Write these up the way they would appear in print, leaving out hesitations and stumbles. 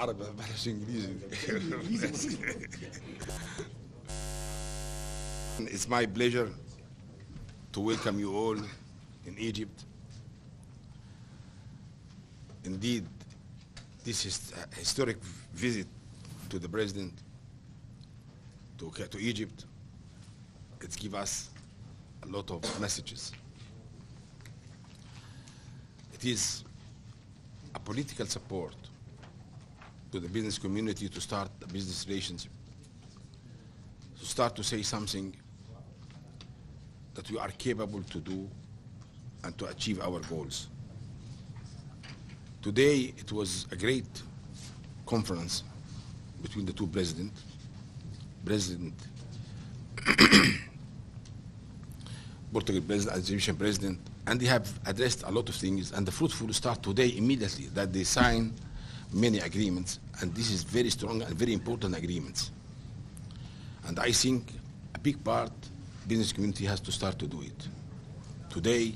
عربي بلاش انجليزي. It's my pleasure to welcome you all in Egypt. Indeed, this is a historic visit to the president to Egypt. It gives us a lot of messages. It is a political support to the business community to start a business relationship, to start to say something that we are capable to do and to achieve our goals. Today, it was a great conference between the two presidents, Portugal president and Egyptian president, and they have addressed a lot of things, and the fruitful start today immediately that they sign many agreements, and this is very strong and very important agreements. And I think a big part business community has to start to do it. Today,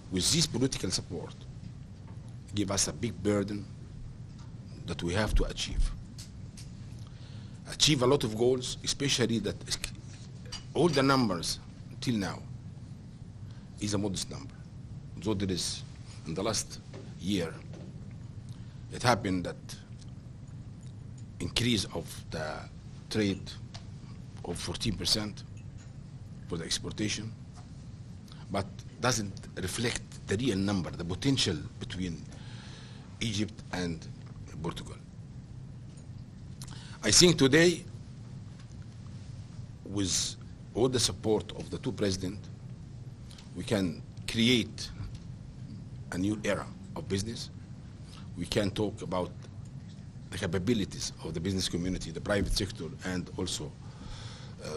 with this political support, give us a big burden that we have to achieve. Achieve a lot of goals, especially that all the numbers till now is a modest number. So there is, in the last year, it happened that increase of the trade of 14% for the exportation, but doesn't reflect the real number, the potential between Egypt and Portugal. I think today, with all the support of the two presidents, we can create a new era of business. We can talk about the capabilities of the business community, the private sector, and also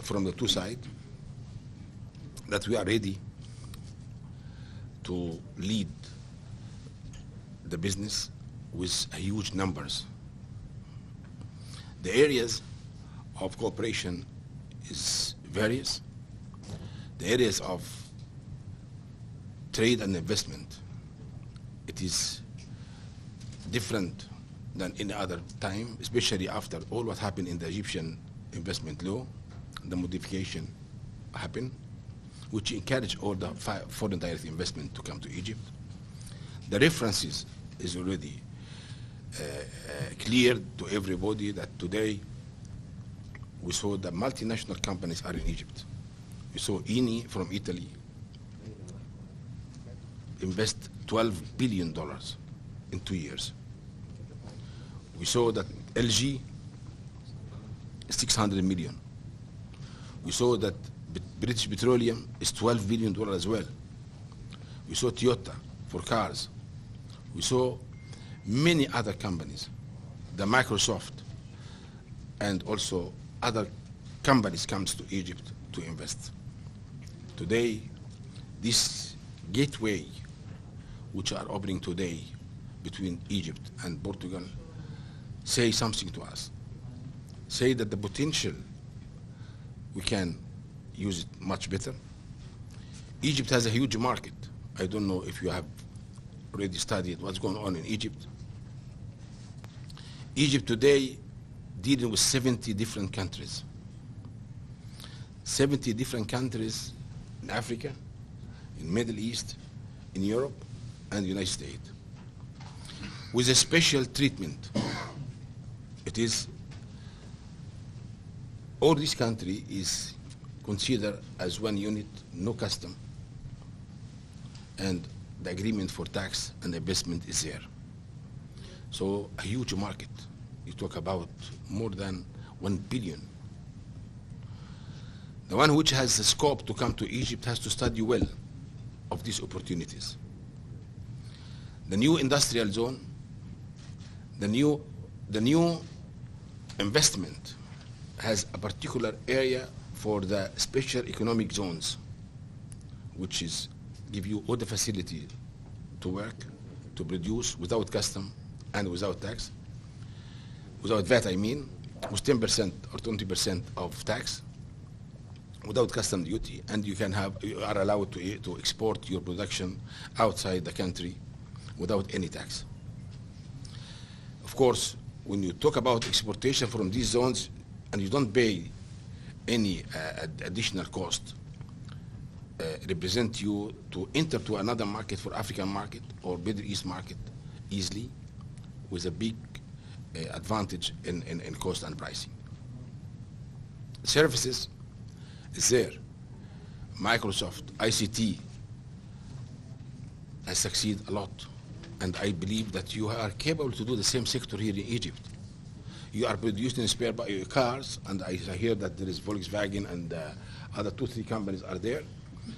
from the two sides, that we are ready to lead the business with huge numbers. The areas of cooperation is various. The areas of trade and investment, it is different than any other time, especially after all what happened in the Egyptian investment law, the modification happened, which encouraged all the foreign direct investment to come to Egypt. The references is already clear to everybody that today we saw the multinational companies are in Egypt. We saw Eni from Italy invest $12 billion in 2 years. We saw that LG, 600 million. We saw that British Petroleum is $12 billion as well. We saw Toyota for cars. We saw many other companies, the Microsoft, and also other companies comes to Egypt to invest. Today, this gateway which are opening today between Egypt and Portugal say something to us. Say that the potential, we can use it much better. Egypt has a huge market. I don't know if you have already studied what's going on in Egypt. Egypt today dealing with 70 different countries. 70 different countries in Africa, in Middle East, in Europe, and the United States. With a special treatment. It is, all this country is considered as one unit, no custom, and the agreement for tax and investment is there. So a huge market. You talk about more than 1 billion. The one which has the scope to come to Egypt has to study well of these opportunities. The new industrial zone, the new investment has a particular area for the special economic zones, which is give you all the facility to work, to produce without custom and without tax, without VAT I mean, with 10% or 20% of tax, without custom duty, and you are allowed to export your production outside the country without any tax. Of course, when you talk about exportation from these zones and you don't pay any additional cost, represent you to enter to another market for African market or Middle East market easily with a big advantage in cost and pricing. Services is there. Microsoft, ICT has succeeded a lot, and I believe that you are capable to do the same sector here in Egypt. You are producing spare cars, and I hear that there is Volkswagen and other 2-3 companies are there.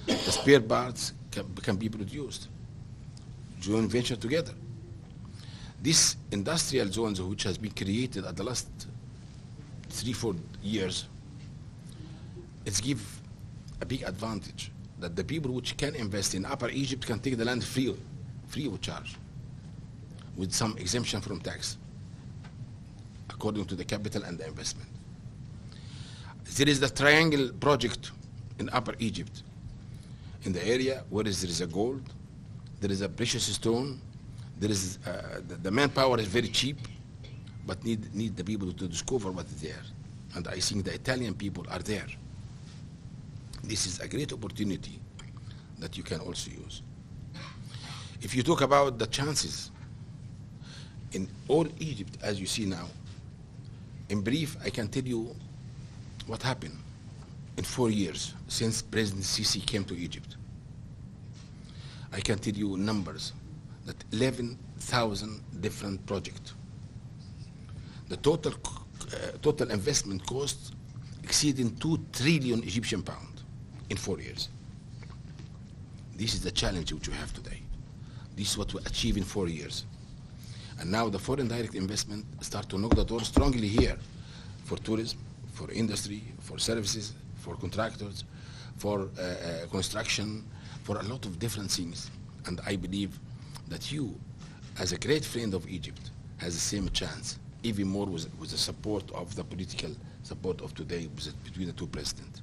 The spare parts can be produced. Joint venture together. These industrial zones which has been created at the last 3-4 years, it's give a big advantage that the people which can invest in Upper Egypt can take the land free of charge, with some exemption from tax, according to the capital and the investment. There is the Triangle project in Upper Egypt, in the area where there is a gold, there is a precious stone, there is the manpower is very cheap, but need the people to discover what is there. And I think the Italian people are there. This is a great opportunity that you can also use. If you talk about the chances in all Egypt, as you see now, in brief, I can tell you what happened in 4 years since President Sisi came to Egypt. I can tell you numbers, that 11,000 different projects. The total investment cost exceeding 2 trillion Egyptian pounds in 4 years. This is the challenge which we have today. This is what we achieve in 4 years. And now the foreign direct investment start to knock the door strongly here for tourism, for industry, for services, for contractors, for construction, for a lot of different things. And I believe that you, as a great friend of Egypt, has the same chance, even more with the support of the political support of today between the two presidents.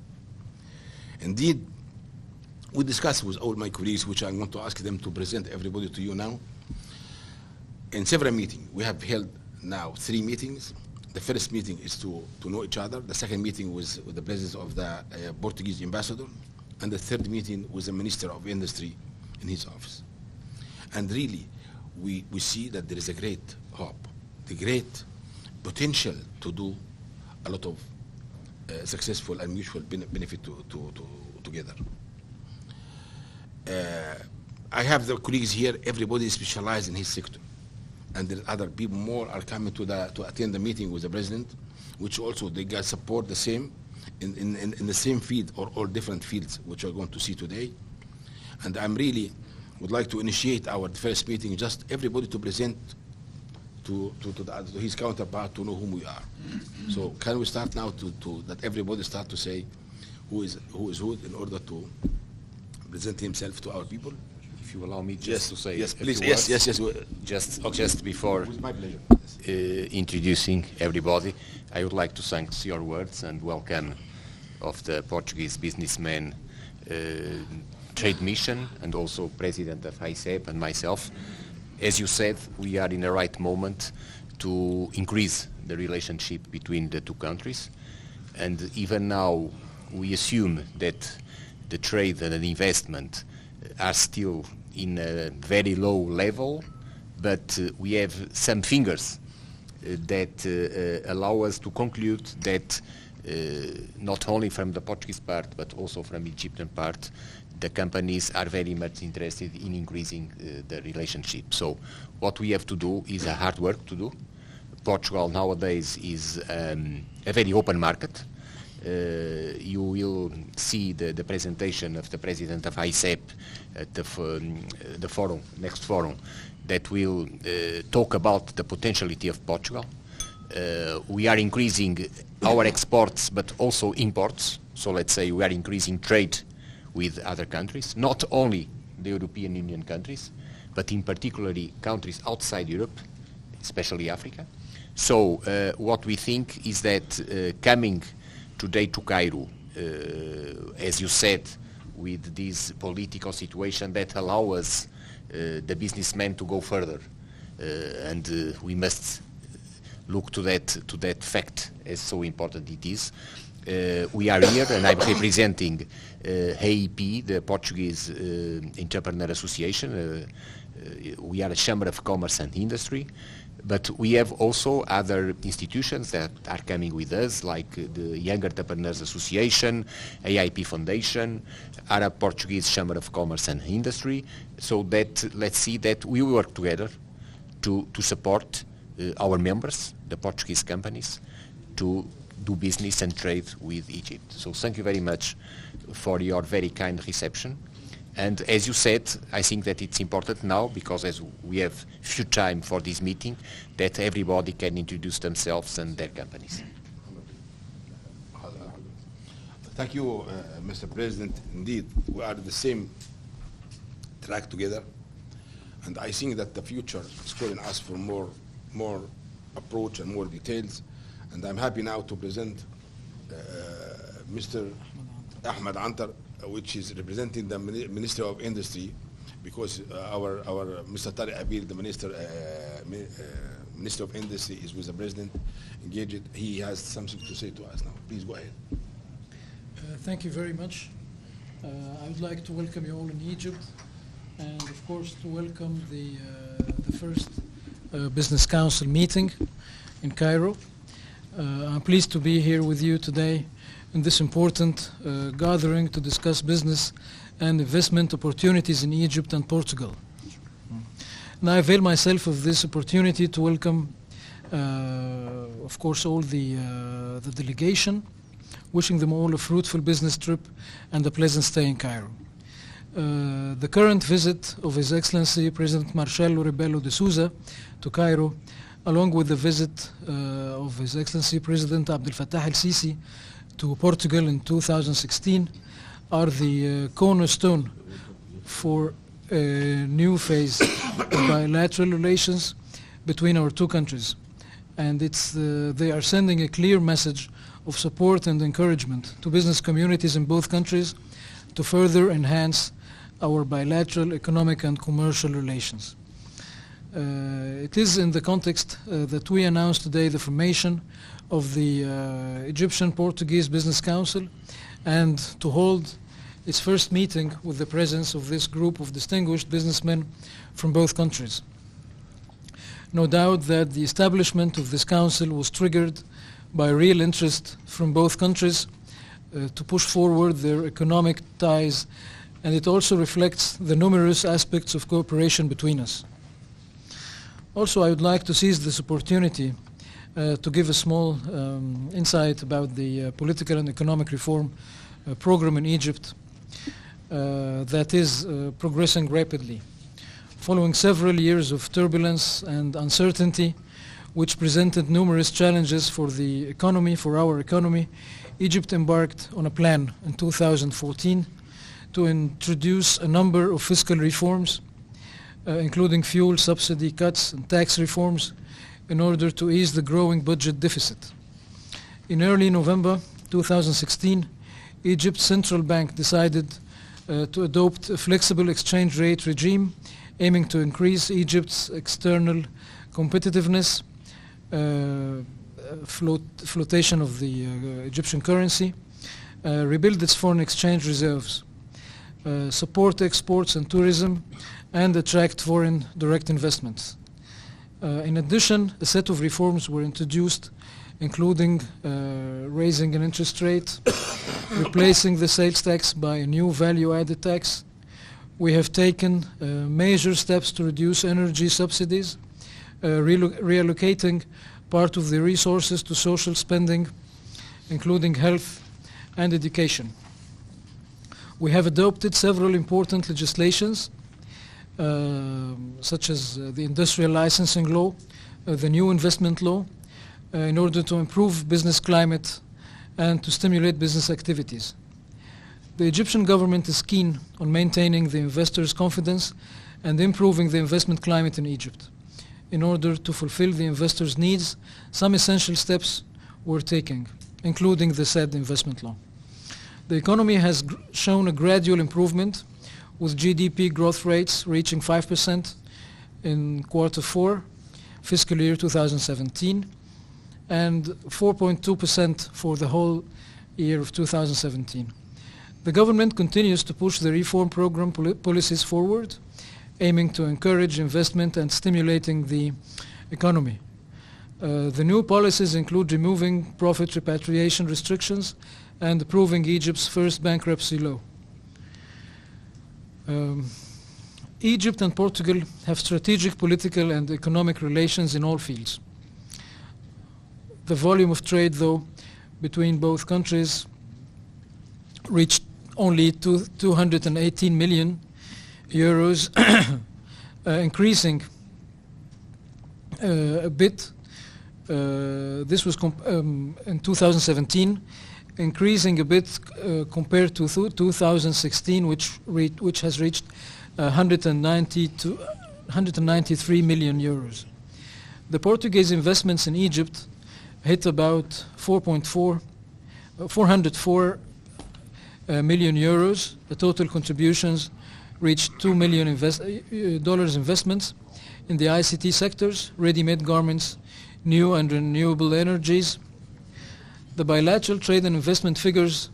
Indeed, we discussed with all my colleagues, which I'm going to ask them to present everybody to you now, in several meetings. We have held now 3 meetings. The first meeting is to know each other. The second meeting was with the presence of the Portuguese ambassador. And the third meeting was the Minister of Industry in his office. And really, we see that there is a great hope, the great potential to do a lot of successful and mutual benefit together. I have the colleagues here, everybody is specialized in his sector. And there are other people more are coming to attend the meeting with the president, which also they got support the same, in the same field or all different fields, which we're going to see today. And I'm really would like to initiate our first meeting, just everybody to present to his counterpart to know whom we are. So can we start now that everybody start to say who is who in order to present himself to our people? If you allow me just to say yes, please. Yes. Just before with my pleasure. Introducing everybody, I would like to thank your words and welcome of the Portuguese businessman trade mission and also president of ICEP and myself. As you said, we are in the right moment to increase the relationship between the two countries, and even now we assume that the trade and the investment are still in a very low level, but we have some figures that allow us to conclude that not only from the Portuguese part but also from the Egyptian part, the companies are very much interested in increasing the relationship. So what we have to do is a hard work to do. Portugal nowadays is a very open market. You will see the presentation of the president of ICEP at the forum, next forum, that will talk about the potentiality of Portugal. We are increasing our exports but also imports. So let's say we are increasing trade with other countries, not only the European Union countries, but in particularly countries outside Europe, especially Africa. So what we think is that coming today to Cairo, as you said, with this political situation that allow us, the businessmen, to go further. And we must look to that fact as so important it is. We are here, and I'm representing AEP, the Portuguese Entrepreneur Association. We are a Chamber of Commerce and Industry, but we have also other institutions that are coming with us, like the Young Entrepreneurs Association, AIP Foundation, Arab Portuguese Chamber of Commerce and Industry, so that let's see that we work together to support our members, the Portuguese companies, to do business and trade with Egypt. So thank you very much for your very kind reception. And as you said, I think that it's important now, because as we have few time for this meeting, that everybody can introduce themselves and their companies. Thank you, Mr. President. Indeed, we are the same track together, and I think that the future is calling us for more approach and more details. And I'm happy now to present Mr. Ahmed Antar, which is representing the Ministry of Industry, because our Mr. Tariq Abil, the Minister of Industry, is with the President engaged. He has something to say to us now. Please go ahead. Thank you very much. I would like to welcome you all in Egypt, and of course to welcome the first Business Council meeting in Cairo. I'm pleased to be here with you today in this important gathering to discuss business and investment opportunities in Egypt and Portugal. And I avail myself of this opportunity to welcome, of course, all the delegation, wishing them all a fruitful business trip and a pleasant stay in Cairo. The current visit of His Excellency President Marcelo Rebelo de Sousa to Cairo, along with the visit of His Excellency President Abdel Fattah el-Sisi to Portugal in 2016, are the cornerstone for a new phase of bilateral relations between our two countries. And they are sending a clear message of support and encouragement to business communities in both countries to further enhance our bilateral economic and commercial relations. It is in the context that we announced today the formation of the Egyptian-Portuguese Business Council, and to hold its first meeting with the presence of this group of distinguished businessmen from both countries. No doubt that the establishment of this council was triggered by real interest from both countries to push forward their economic ties, and it also reflects the numerous aspects of cooperation between us. Also, I would like to seize this opportunity to give a small insight about the political and economic reform program in Egypt that is progressing rapidly. Following several years of turbulence and uncertainty, which presented numerous challenges for the economy, for our economy, Egypt embarked on a plan in 2014 to introduce a number of fiscal reforms, including fuel subsidy cuts and tax reforms, in order to ease the growing budget deficit. In early November 2016, Egypt's central bank decided to adopt a flexible exchange rate regime aiming to increase Egypt's external competitiveness, flotation of the Egyptian currency, rebuild its foreign exchange reserves, support exports and tourism, and attract foreign direct investments. In addition, a set of reforms were introduced, including raising an interest rate, replacing the sales tax by a new value-added tax. We have taken major steps to reduce energy subsidies, reallocating part of the resources to social spending, including health and education. We have adopted several important legislations, such as the industrial licensing law, the new investment law, in order to improve business climate and to stimulate business activities. The Egyptian government is keen on maintaining the investors' confidence and improving the investment climate in Egypt. In order to fulfill the investors' needs, some essential steps were taken, including the said investment law. The economy has shown a gradual improvement, with GDP growth rates reaching 5% in Q4, fiscal year 2017, and 4.2% for the whole year of 2017. The government continues to push the reform program policies forward, aiming to encourage investment and stimulating the economy. The new policies include removing profit repatriation restrictions and approving Egypt's first bankruptcy law. Egypt and Portugal have strategic political and economic relations in all fields. The volume of trade, though, between both countries reached only 218 million euros, increasing a bit. This was in 2017, increasing a bit compared to 2016, which has reached 193 million euros. The Portuguese investments in Egypt hit about 404 million euros. The total contributions reached $2 million investments in the ICT sectors, ready-made garments, new and renewable energies. The bilateral trade and investment figures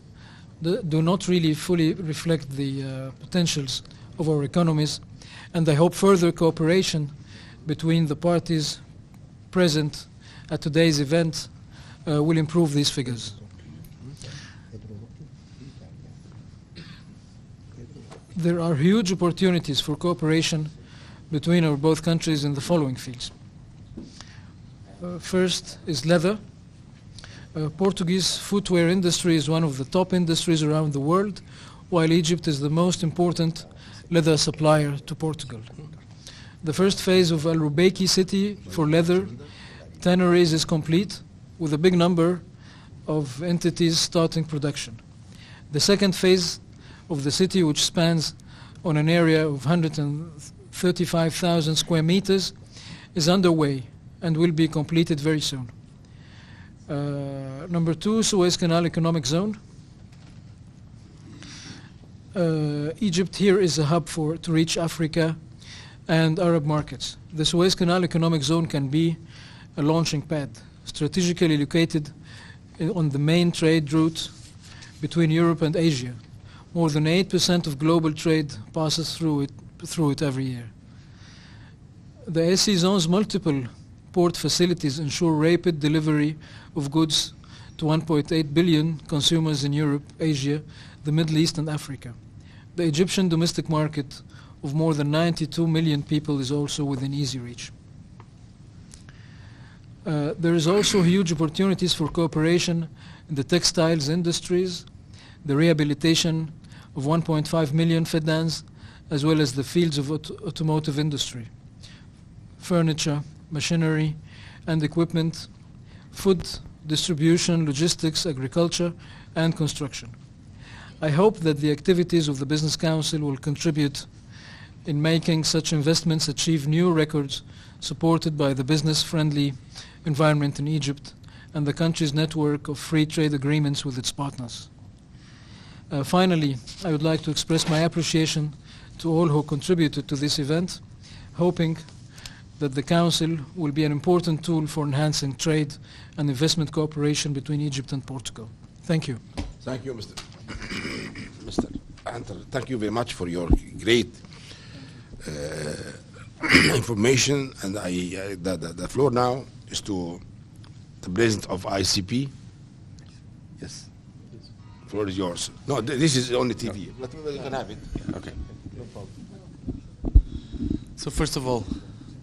do not really fully reflect the potentials of our economies, and I hope further cooperation between the parties present at today's event will improve these figures. There are huge opportunities for cooperation between our both countries in the following fields. First is leather. Portuguese footwear industry is one of the top industries around the world, while Egypt is the most important leather supplier to Portugal. The first phase of Al Rubaiki city for leather tanneries is complete, with a big number of entities starting production. The second phase of the city, which spans on an area of 135,000 square meters, is underway and will be completed very soon. Number two, Suez Canal Economic Zone. Egypt here is a hub to reach Africa and Arab markets. The Suez Canal Economic Zone can be a launching pad, strategically located on the main trade route between Europe and Asia. More than 8% of global trade passes through it every year. The SE Zone's multiple port facilities ensure rapid delivery of goods to 1.8 billion consumers in Europe, Asia, the Middle East and Africa. The Egyptian domestic market of more than 92 million people is also within easy reach. There is also huge opportunities for cooperation in the textiles industries, the rehabilitation of 1.5 million fedans, as well as the fields of automotive industry, furniture, machinery and equipment, food distribution, logistics, agriculture and construction. I hope that the activities of the Business Council will contribute in making such investments achieve new records supported by the business-friendly environment in Egypt and the country's network of free trade agreements with its partners. Finally, I would like to express my appreciation to all who contributed to this event, hoping that the Council will be an important tool for enhancing trade and investment cooperation between Egypt and Portugal. Thank you. Thank you, Mr. Hunter. Thank you very much for your great information. And the floor now is to the President of ICP. Yes. The floor is yours. No, this is only TV. But you can have it. Okay. No problem. So first of all,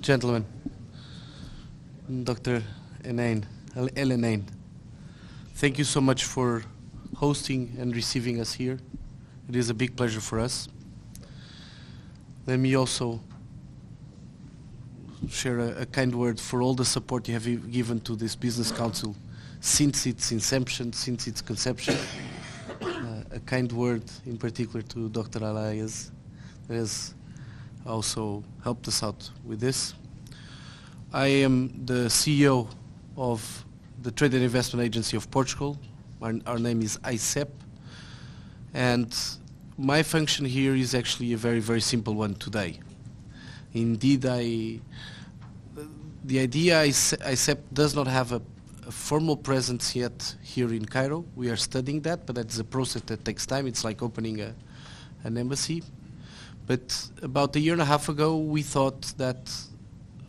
gentlemen, Dr. El Enain, thank you so much for hosting and receiving us here. It is a big pleasure for us. Let me also share a kind word for all the support you have given to this Business Council since its inception, since its conception. A kind word in particular to Dr. Alayas, that has also helped us out with this. I am the CEO of the Trade and Investment Agency of Portugal. Our name is ICEP, and my function here is actually a very, very simple one today. Indeed, the idea ICEP does not have a formal presence yet here in Cairo. We are studying that, but that's a process that takes time. It's like opening an embassy. But about a year and a half ago, we thought that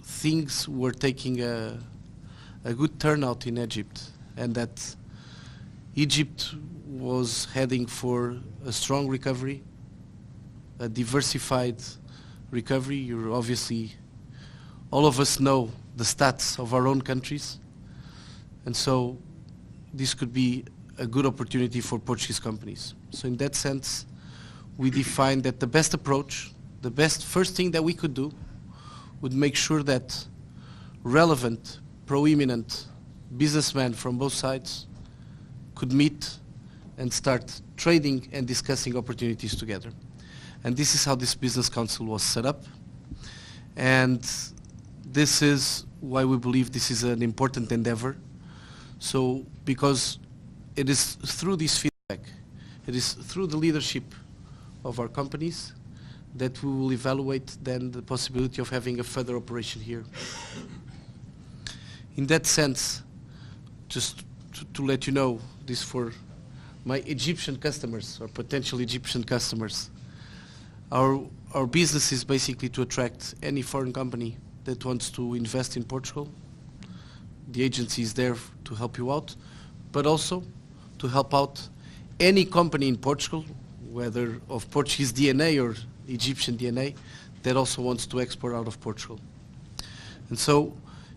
things were taking a good turnout in Egypt, and that Egypt was heading for a strong recovery, a diversified recovery. You're obviously, all of us know the stats of our own countries, and so this could be a good opportunity for Portuguese companies. So in that sense, we defined that the best approach, the best first thing that we could do would make sure that relevant, proeminent businessmen from both sides could meet and start trading and discussing opportunities together. And this is how this business council was set up. And this is why we believe this is an important endeavor. So, because it is through this feedback, it is through the leadership of our companies that we will evaluate then the possibility of having a further operation here. In that sense, just to let you know, this for my Egyptian customers or potential Egyptian customers, our business is basically to attract any foreign company that wants to invest in Portugal. The agency is there to help you out, but also to help out any company in Portugal, whether of Portuguese DNA or Egyptian DNA, that also wants to export out of Portugal. And so,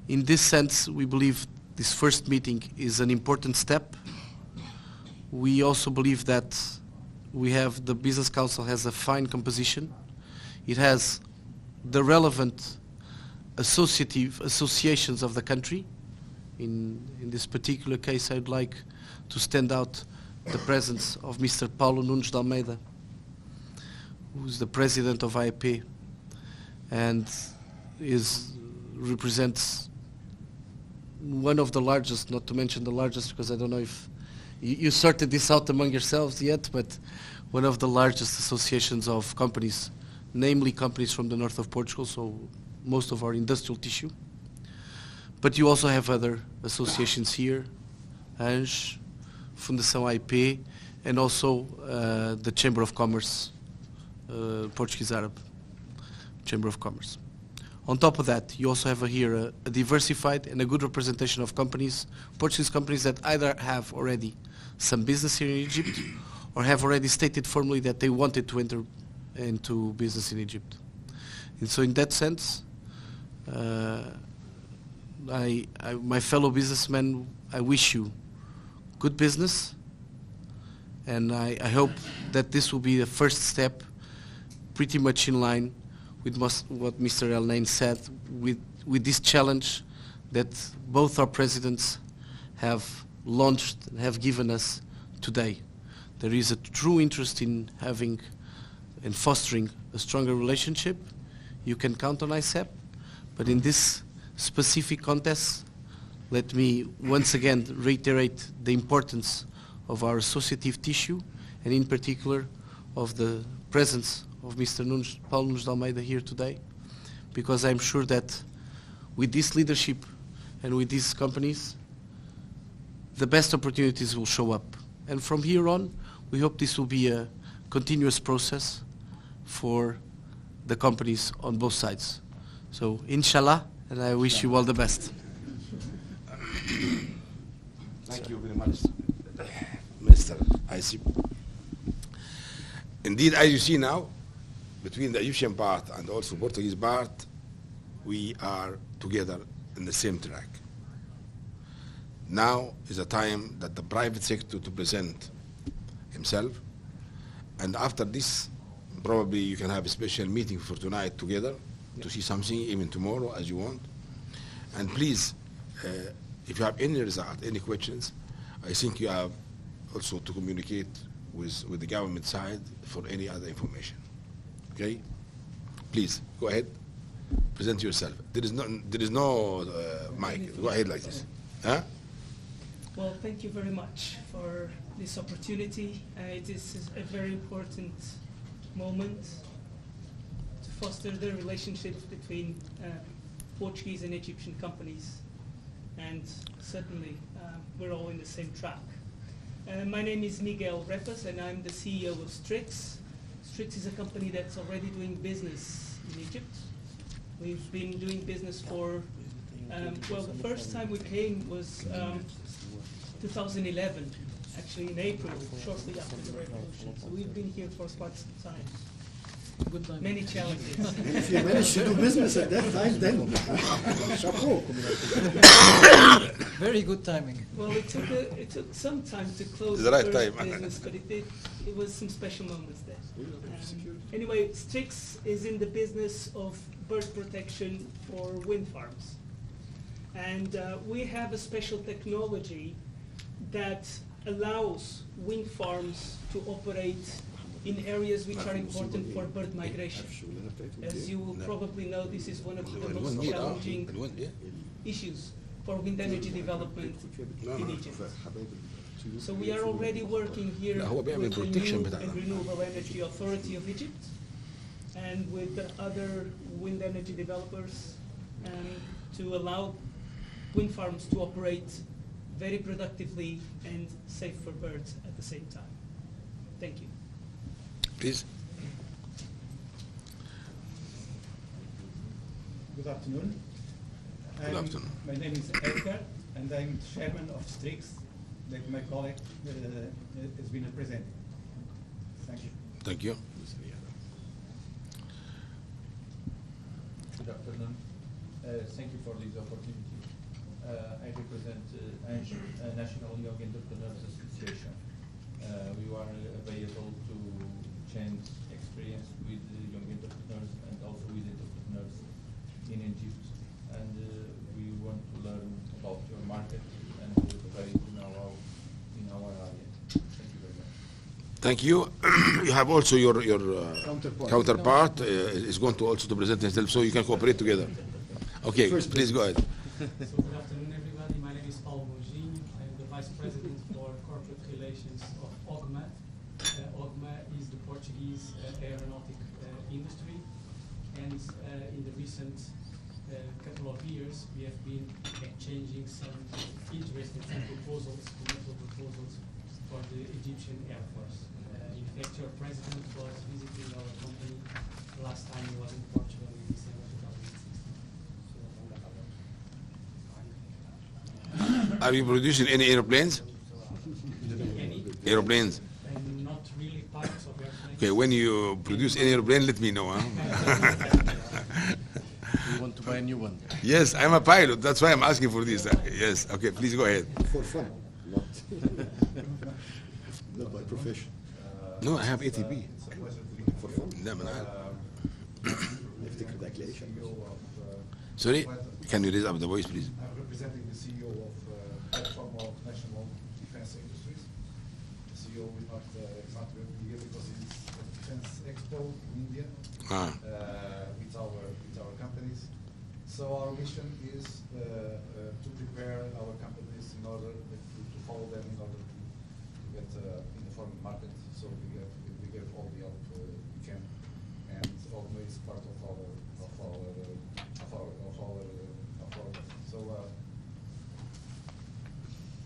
in this sense, we believe this first meeting is an important step. We also believe that the Business Council has a fine composition. It has the relevant associations of the country. In this particular case, I'd like to stand out the presence of Mr. Paulo Nunes de Almeida, who is the president of IAP and represents one of the largest, not to mention the largest, because I don't know if you sorted this out among yourselves yet, but one of the largest associations of companies, namely companies from the north of Portugal, so most of our industrial tissue. But you also have other associations here, ANJ, Fundação IP, and also the Chamber of Commerce, Portuguese Arab Chamber of Commerce. On top of that, you also have here a diversified and a good representation of companies, Portuguese companies that either have already some business here in Egypt or have already stated formally that they wanted to enter into business in Egypt. And so in that sense, my fellow businessmen, I wish you good business, and I hope that this will be the first step pretty much in line with what Mr. El-Nain said, with this challenge that both our presidents have launched and have given us today. There is a true interest in having and fostering a stronger relationship. You can count on ICEP, but in this specific contest, let me once again reiterate the importance of our associative tissue, and in particular of the presence of Mr. Paulo Nunes de Almeida here today, because I'm sure that with this leadership and with these companies, the best opportunities will show up. And from here on, we hope this will be a continuous process for the companies on both sides. So, inshallah, and I wish you all the best. Thank you very much, Mr. Aisib. Indeed, as you see now, between the Egyptian part and also Portuguese part, we are together in the same track. Now is a time that the private sector to present himself, and after this, probably you can have a special meeting for tonight together to see something, even tomorrow as you want. And please, if you have any result, any questions, I think you have also to communicate with the government side for any other information. Okay? Please, go ahead. Present yourself. There is no mic. Go ahead like this. Huh? Well, thank you very much for this opportunity. It is a very important moment to foster the relationships between Portuguese and Egyptian companies. and certainly we're all in the same track. My name is Miguel Repas, and I'm the CEO of Strix. Strix is a company that's already doing business in Egypt. We've been doing business for, well, the first time we came was 2011, actually in April, shortly after the revolution. So we've been here for quite some time. Good time. Many challenges. If you managed to do business at that time, then chapeau. Very good timing. Well, it took some time to close The the right first time. business, but it was some special moments there. Anyway, Strix is in the business of bird protection for wind farms. And we have a special technology that allows wind farms to operate in areas which are important for bird migration. As you will probably know, this is one of the most challenging issues for wind energy development in Egypt. So we are already working here with the New and Renewable Energy Authority of Egypt and with the other wind energy developers to allow wind farms to operate very productively and safe for birds at the same time. Thank you. Please. Good afternoon. Good afternoon. My name is Edgar, and I'm chairman of Strix, that my colleague has been presenting. Thank you. Thank you. Good afternoon. Thank you for this opportunity. I represent National Young Entrepreneurs Association. We are available to change experience with young entrepreneurs and also with entrepreneurs in Egypt. And we want to learn about your market and operate in our area. Thank you very much. Thank you. You have also your counterpart is going to also to present himself, so you can cooperate together. Okay, please go ahead. So good afternoon, everybody. My name is Paulo Mojinho. I am the Vice President for Corporate Relations of OGMA. OGMA is the Portuguese aeronautic industry, and in the recent couple of years, we have been exchanging some interesting proposals, commercial proposals for the Egyptian Air Force. In fact, your president was visiting our company last time he was in Portugal in December 2016. Are you producing any airplanes? Any? Airplanes. And not really parts of airplanes. Okay, when you produce any airplane, let me know. Huh? We want to buy a new one. Yes, I'm a pilot. That's why I'm asking for this. Yes. Okay, please go ahead. For fun, not, not by profession. No, I have ATP. For fun. لا ما أنا عارف. نفتكر ده هتلاقيه Sorry, can you raise up the voice, please? I'm representing the CEO of Platform of National Defense Industries. The CEO is not exactly here because it's at the Defense Expo in India with our companies. So our mission is to prepare our companies in order to follow them in order to get in the foreign market. So we give all the help we can, and OGMA is part of our. So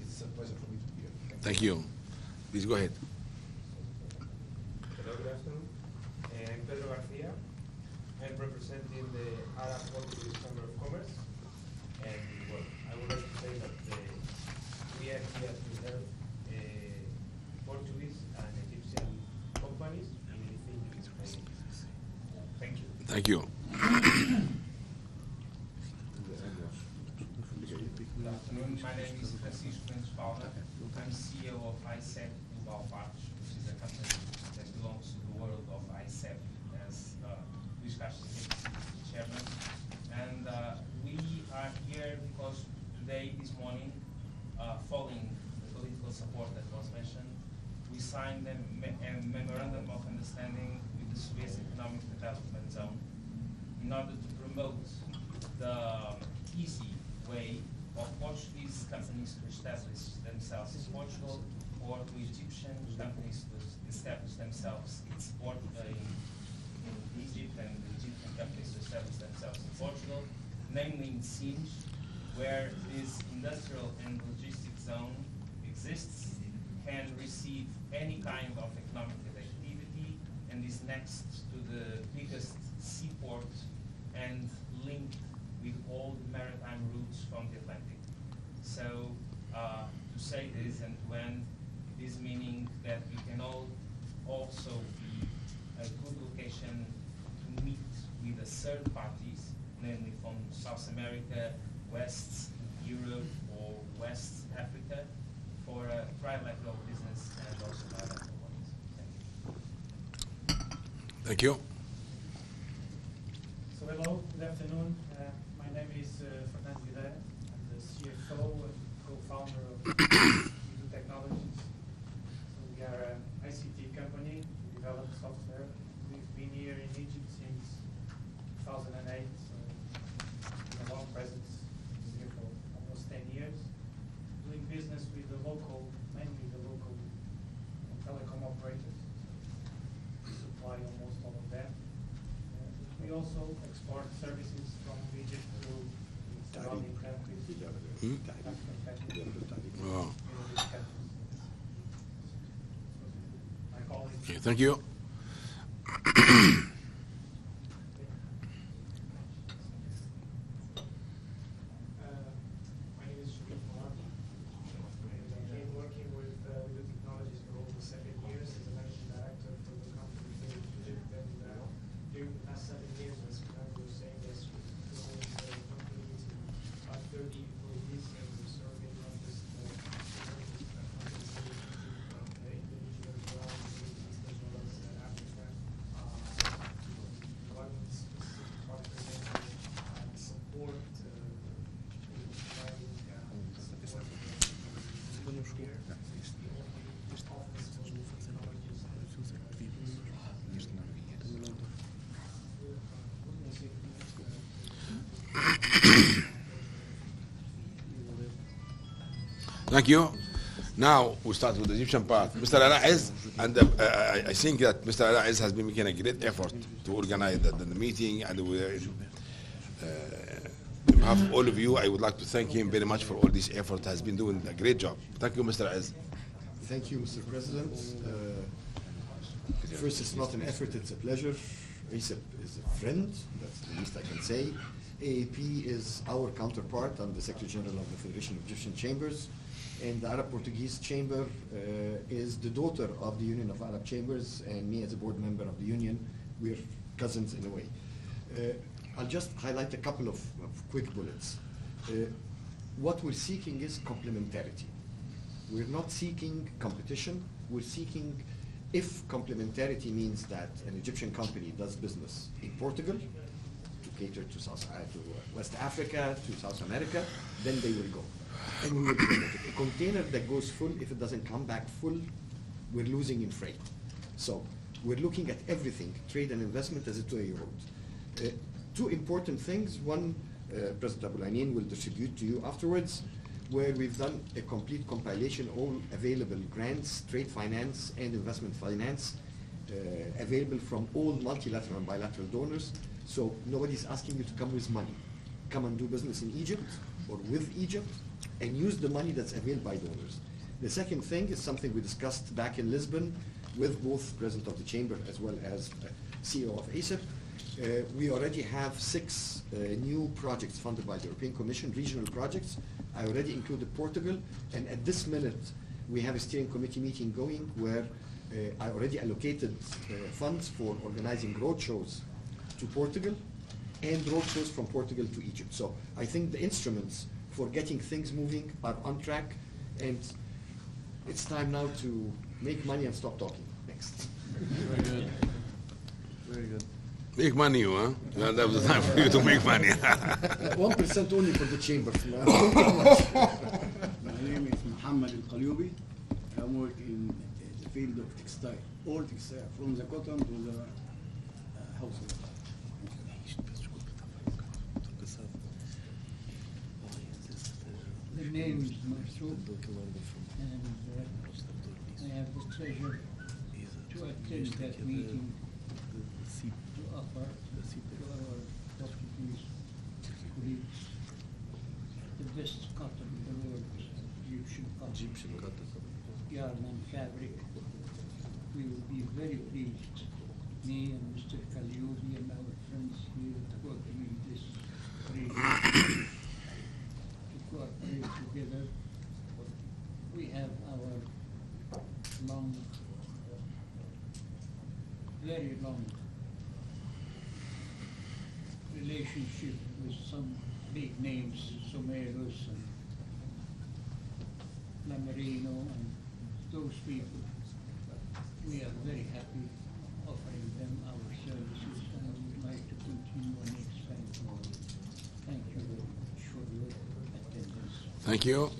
it's a pleasure for me to be here. Thank you. Please go ahead. Hello, good afternoon. I'm Pedro Garcia. I'm representing the Arab Portuguese Chamber of Commerce. And well, I would like to say that we are here to help Portuguese and Egyptian companies in anything in Spain. Thank you. Thank you. Good afternoon. My name is Francisco Mendes Paula. I'm CEO of ICEP Global Parts, which is a company that belongs to the world of ICEP, as Luis Castro is the chairman. And we are here because today, this morning, following the political support that was mentioned, we signed a memorandum of understanding with the Suez Economic Development Zone in order to promote the easy way of Portuguese companies to establish themselves in Portugal, or to Egyptian companies to establish themselves in Egypt, and the Egyptian companies to establish themselves in Portugal, namely in SINs, where this industrial and logistics zone exists can receive any kind of economic activity and is next to the biggest seaport and linked with all the maritime routes from the Atlantic. So to say this and to end, this meaning that we can all also be a good location to meet with the third parties, namely from South America, West Europe, or West Africa, for a trilateral business and also bilateral ones. Thank you. So hello, good afternoon. My name is Fernando Videira. I'm the CFO and co-founder of Edu Technologies. So we are an ICT company. We develop software. We've been here in Egypt since 2008. So we have a long presence here for almost 10 years. Doing business with the local, mainly the local telecom operators. We supply almost all of them. We also export services from Egypt to surrounding countries, African countries, Wow. Middle East countries. My colleagues. Okay, thank you. My name is Sharif Malaki. I've been working with Edu Technologies for over 7 years as a managing director for the company in Egypt. And during the past 7 years, as Fernando was saying, yes, we've grown the company to about 30 employees, and we're serving not just companies in Indonesia as well, as well as Africa. One specific partner and support Thank you. Now we start with the Egyptian part. Mr. Yerأs, and I think that Mr. Yerأs has been making a great effort to organize the meeting, and we, on behalf of all of you, I would like to thank him very much for all this effort. Has been doing a great job. Thank you, Mr. Yerأs. Thank you, Mr. President. First, it's not an effort, it's a pleasure. ASEP is a friend, that's the least I can say. AAP is our counterpart. I'm the Secretary General of the Federation of Egyptian Chambers. And the Arab Portuguese Chamber is the daughter of the Union of Arab Chambers, and me as a board member of the union, we're cousins in a way. I'll just highlight a couple of quick bullets. What we're seeking is complementarity. We're not seeking competition, we're seeking, if complementarity means that an Egyptian company does business in Portugal, to cater to West Africa, to South America, then they will go. And we will do it. A container that goes full, if it doesn't come back full, we're losing in freight. So we're looking at everything, trade and investment, as a two-way road. Two important things. One, President Al-Aynin will distribute to you afterwards, where we've done a complete compilation, all available grants, trade finance and investment finance, available from all multilateral and bilateral donors. So nobody's asking you to come with money. Come and do business in Egypt or with Egypt and use the money that's available by donors. The second thing is something we discussed back in Lisbon with both President of the Chamber as well as CEO of ASEP. We already have 6 new projects funded by the European Commission, regional projects. I already included Portugal, and at this minute we have a steering committee meeting going where I already allocated funds for organizing roadshows to Portugal and roadshows from Portugal to Egypt. So I think the instruments for getting things moving are on track, and it's time now to make money and stop talking. Next. Very good. Very good. Make money, you, huh? Well, that was the time for you to make money. 1% only for the chamber. My name is Muhammad Al-Qalyubi. I work in the field of textile, all textile, from the cotton to the household. The name is Marsouk, and I have the pleasure to attend that meeting to offer to our Portuguese colleagues the best cotton in the world, Egyptian cotton. Yarn and fabric. We will be very pleased, me and Mr. Kalyubi and our friends here working in this region to cooperate together. We have our long, very long relationship with some big names, Someros and Lamarino and those people. We are very happy offering them our services and we would like to continue and expand more. Thank you very much for your attendance. Thank you.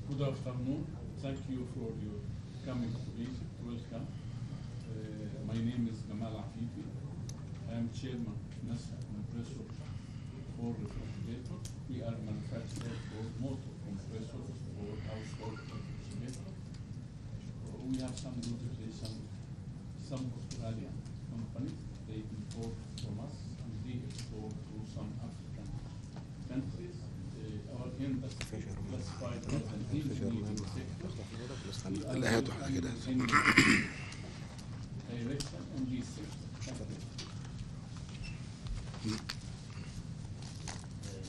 Good afternoon. Thank you for your coming to Egypt. Welcome. My name is Gamal Afifi. I am chairman of NASA Compressor for Refrigerator. We are manufacturer for motor compressors for household refrigerator. We have some good relations, some Australian companies. They import from us and they export to some African countries. Our industry classified as an engineering sector. We are direction on these sectors.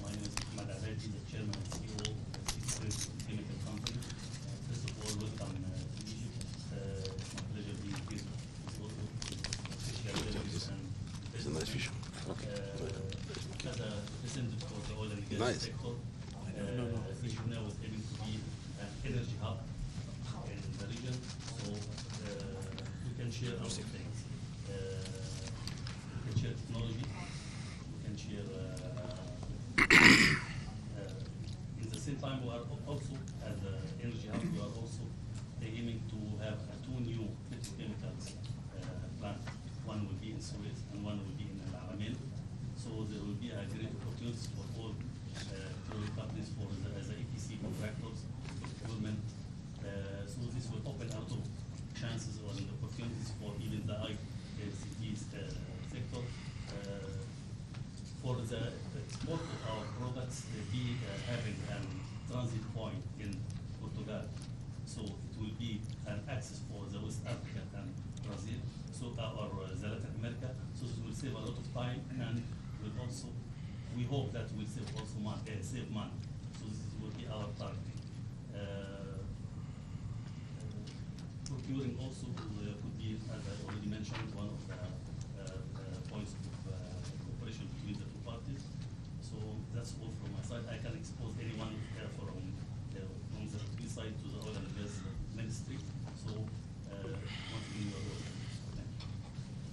My name is Ahmed Abedi, the chairman and CEO of the Chemical Company. First of all, welcome to Egypt. It's my pleasure being here with all of officials and business. As a representative for the oil and gas sector, Egypt now is aiming to be an energy hub in the region, so we can share a lot of things. We can share technology, we can share at the same time we are also, as an energy hub, we are also aiming to have two new petrochemicals plants. One will be in Suez and one will be in Al-Amin. So there will be a great opportunity for all petroleum companies for as EPC contractors, procurement. So this will open a lot of chances or opportunities for even the ICT sector. For the export of our products, be having a transit point in Portugal, so it will be an access for the West Africa and Brazil, so or the Latin America. So it will save a lot of time and will also, we hope that will save also save money. So this will be our target. Procuring also could be, as I already mentioned, one of the points of cooperation between the two parties. So that's all from my side. I can expose anyone from the side to the oil and gas ministry. So once again, you are welcome.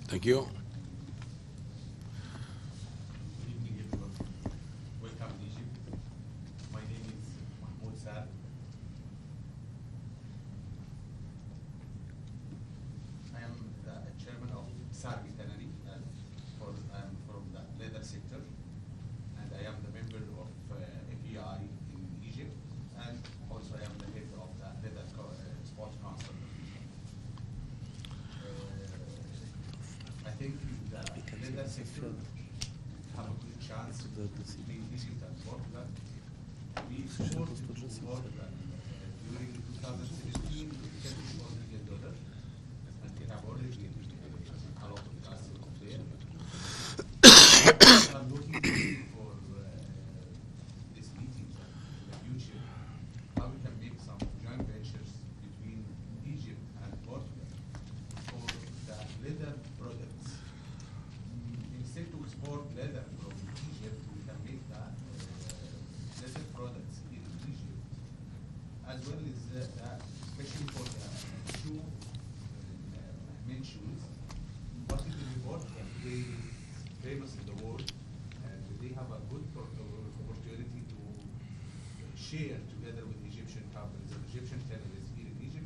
Thank you. Good evening, everyone. Welcome to Egypt. My name is Mahmoud Saad. I am the chairman of Sarbi Tanani. I am from the leather sector, and I am the member of FEI in Egypt, and also I am the head of the Leather Sports Council. I think the leather sector have a good chance between Egypt and Portugal. We exported to Portugal during 2017 $34 million, and we have already a lot of customers there. We are looking for this meeting in the future, how we can make some joint ventures between Egypt and Portugal for the leather products. Instead to export leather from Egypt, we can make the leather products in Egypt, as well as especially for the shoe, men's shoes, particularly Portugal. They famous in the world, and they have a good opportunity to share together with Egyptian companies and Egyptian tailors here in Egypt.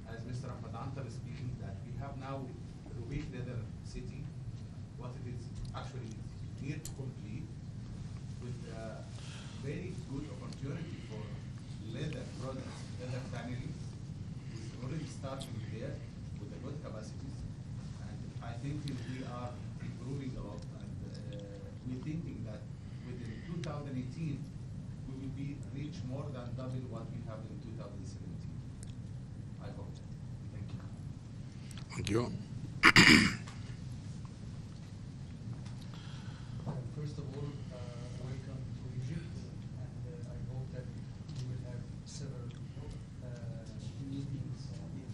As Mr. Ahmed Antar is speaking, that we have now Rubeik Leather City, what it is actually near to complete, with a very good opportunity for leather products, leather tanneries. We're already starting there with the good capacities, and I think we are improving a lot, and we're thinking that 2018, we will be reach more than double what we have in 2017. I hope. Thank you. Thank you. First of all, welcome to Egypt, and I hope that we will have several meetings in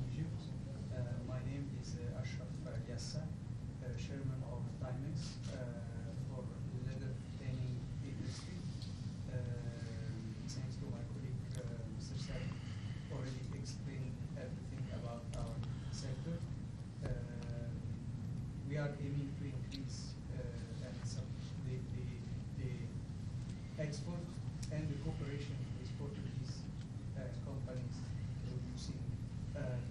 Egypt. My name is Ashraf Yassa, Chairman of Timex for leather tanning industry. Thanks to my colleague Mr. Saad already explained everything about our sector. We are aiming to increase the export and the cooperation with Portuguese companies producing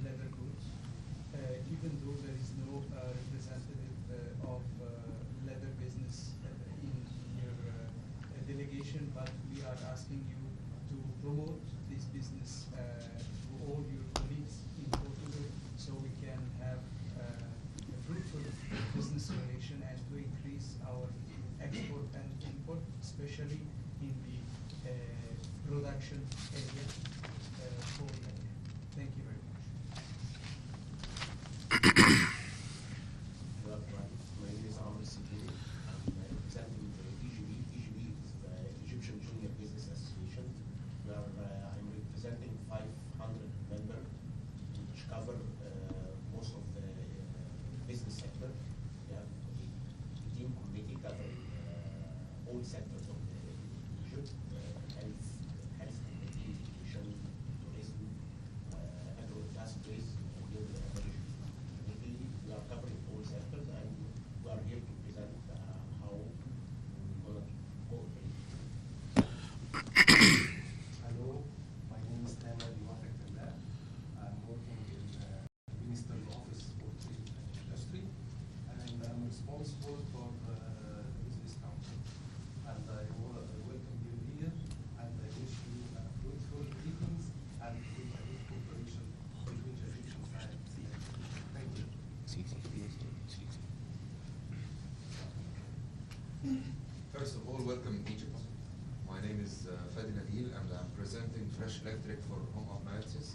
leather goods, even though there is no representative of leather business in your delegation, but we are asking you to promote this business to all your colleagues in Portugal so we can have a fruitful business relation and to increase our export and import, especially in the production area for leather. Thank you very much. Hello everyone. My name is Amr Siddiqui. I'm representing the EGB. EGB is the Egyptian Junior Business Association, where I'm representing 500 members, which cover most of the business sector. We have a team committee covering all sectors of Egypt, health, education, tourism, agro-industries, and energy. We are covering all sectors, and we are here to present how we're going to cooperate. Hello, my name is Tamer Iwafek Tanda. I'm working in the Minister's Office for Trade and Industry, and I'm responsible for the Business Council. And I welcome you here, and I wish you fruitful meetings and good cooperation between the Egyptian side. Thank you. First of all, welcome Egypt. My name is Fadi Nabil, and I'm presenting Fresh Electric for Home Appliances,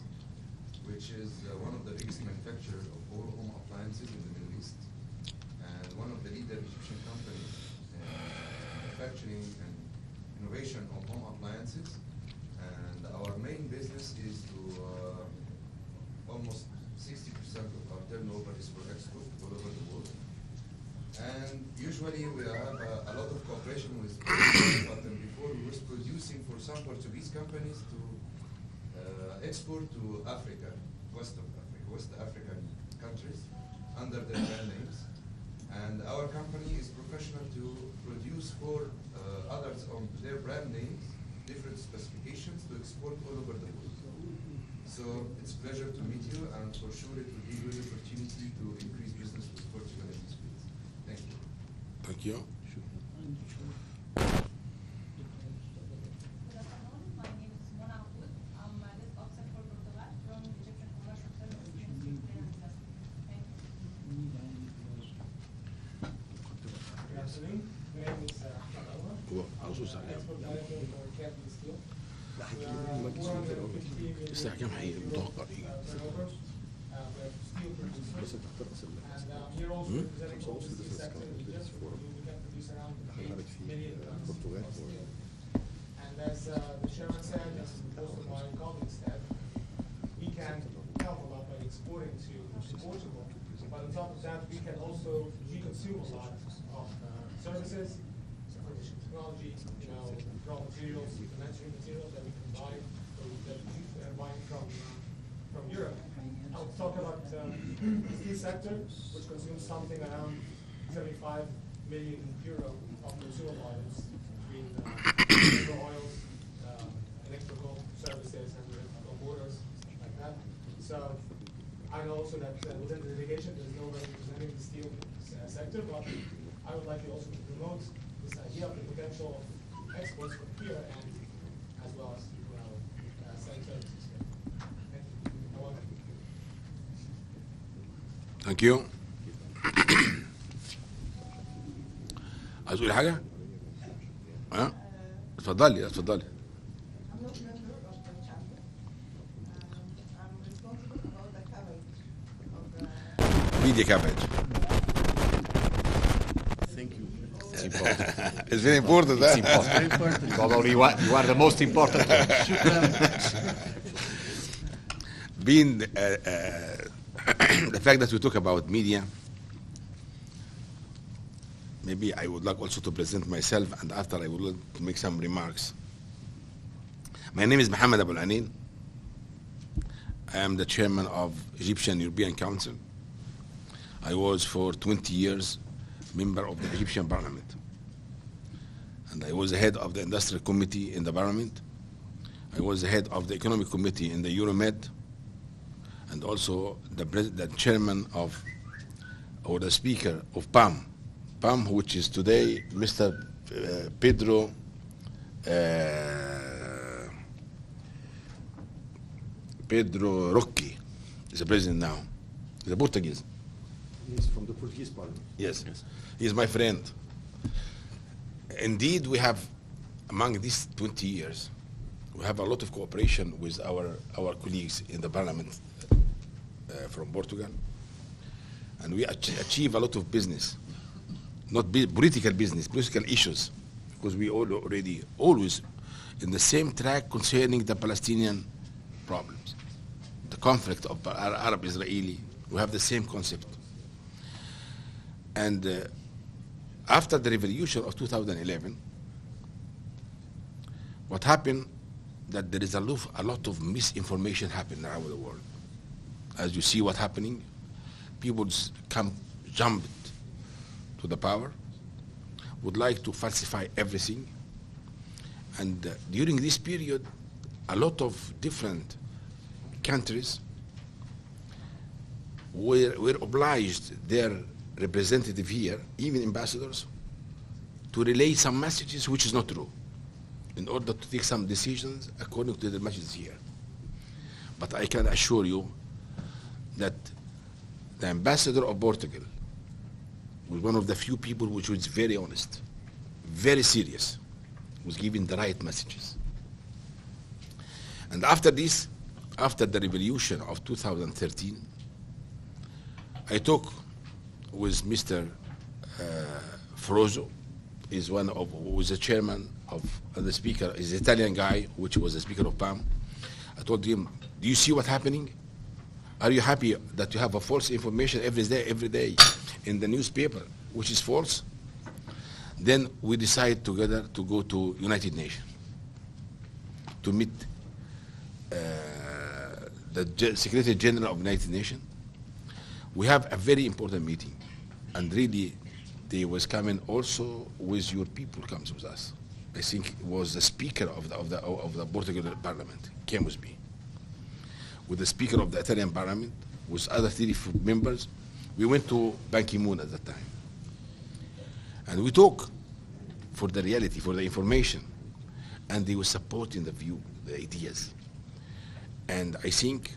which is one of the biggest manufacturers of all home appliances in the Middle East, and one of the leader Egyptian companies in manufacturing and innovation of home appliances. And our main business is to almost 60% of our turnover is for export all over the world. And usually we have a lot of cooperation with but before we was producing for some Portuguese companies to export to Africa, West African countries under their brand names. And our company is professional to produce for others on their brand names, different specifications to export all over the world. So it's a pleasure to meet you, and for sure it will be a good opportunity to increase business with Portugal in this field. Thank you. Thank you. Good afternoon. My name is Mona Aboud. I'm a desk officer for Portugal from the Egyptian Commercial Services Ministry of Trade and Industry. Thank you. Good afternoon. My name is Ahmed Alwa. Export manager for Capital Steel. We are 450 million turnover. We have steel producers. And I'm here also representing all the steel sector in Egypt. We can produce around 8 million tons of steel. And as the chairman said, and most of my colleagues said, we can help a lot by exporting to Portugal. But on top of that, we can also consume a lot of services, information technology, raw materials, supplementary materials that we can buy, or that we are buying from Europe. I'll talk about the steel sector, which consumes something around 75 million euro of consumable items between oils, electrical services, and electrical motors, like that. So I know also that within the delegation there's nobody representing the steel sector, but I would like you also to promote this idea of the potential of exports from here and as well as send services here. Thank you. Thank you. عايز تقول حاجة؟ ها؟ اتفضلي اتفضلي. I'm not member of the chamber. I'm responsible about the coverage of the Media coverage. Thank you. It's important. It's very important. It's huh? important. Very important. Although you are the most important. Being the fact that we talk about media, maybe I would like also to present myself, and after I would like to make some remarks. My name is Mohammed Abu Al-Ainin. I am the chairman of Egyptian European Council. I was for 20 years member of the Egyptian Parliament. And I was the head of the Industrial Committee in the Parliament. I was the head of the Economic Committee in the Euromed, and also the chairman of, or the speaker of PAM, which is today Mr. Pedro Rocchi is the president now. He's a Portuguese. He's from the Portuguese Parliament. Yes, he's my friend. Indeed, we have, among these 20 years, we have a lot of cooperation with our colleagues in the Parliament from Portugal, and we achieve a lot of business, not political business, political issues, because we already always in the same track concerning the Palestinian problems, the conflict of Arab-Israeli. We have the same concept. And after the revolution of 2011, what happened, that there is a lot of misinformation happening around the world. As you see what's happening, people jumped to the power, would like to falsify everything. And during this period, a lot of different countries were obliged, their representative here, even ambassadors, to relay some messages which is not true, in order to take some decisions according to the messages here. But I can assure you that the ambassador of Portugal was one of the few people which was very honest, very serious, was giving the right messages. And after this, after the revolution of 2013, I talked with Mr. Frozzo, who is the chairman of the speaker, is an Italian guy, which was the speaker of PAM. I told him, do you see what's happening? Are you happy that you have a false information every day in the newspaper, which is false? Then we decided together to go to United Nations to meet the Secretary General of United Nations. We have a very important meeting, and really they was coming also with your people comes with us. I think it was the speaker of the Portugal Parliament came with me, with the speaker of the Italian Parliament, with other 34 members. We went to Ban Ki-moon at that time, and we talked for the reality, for the information, and they were supporting the view, the ideas. And I think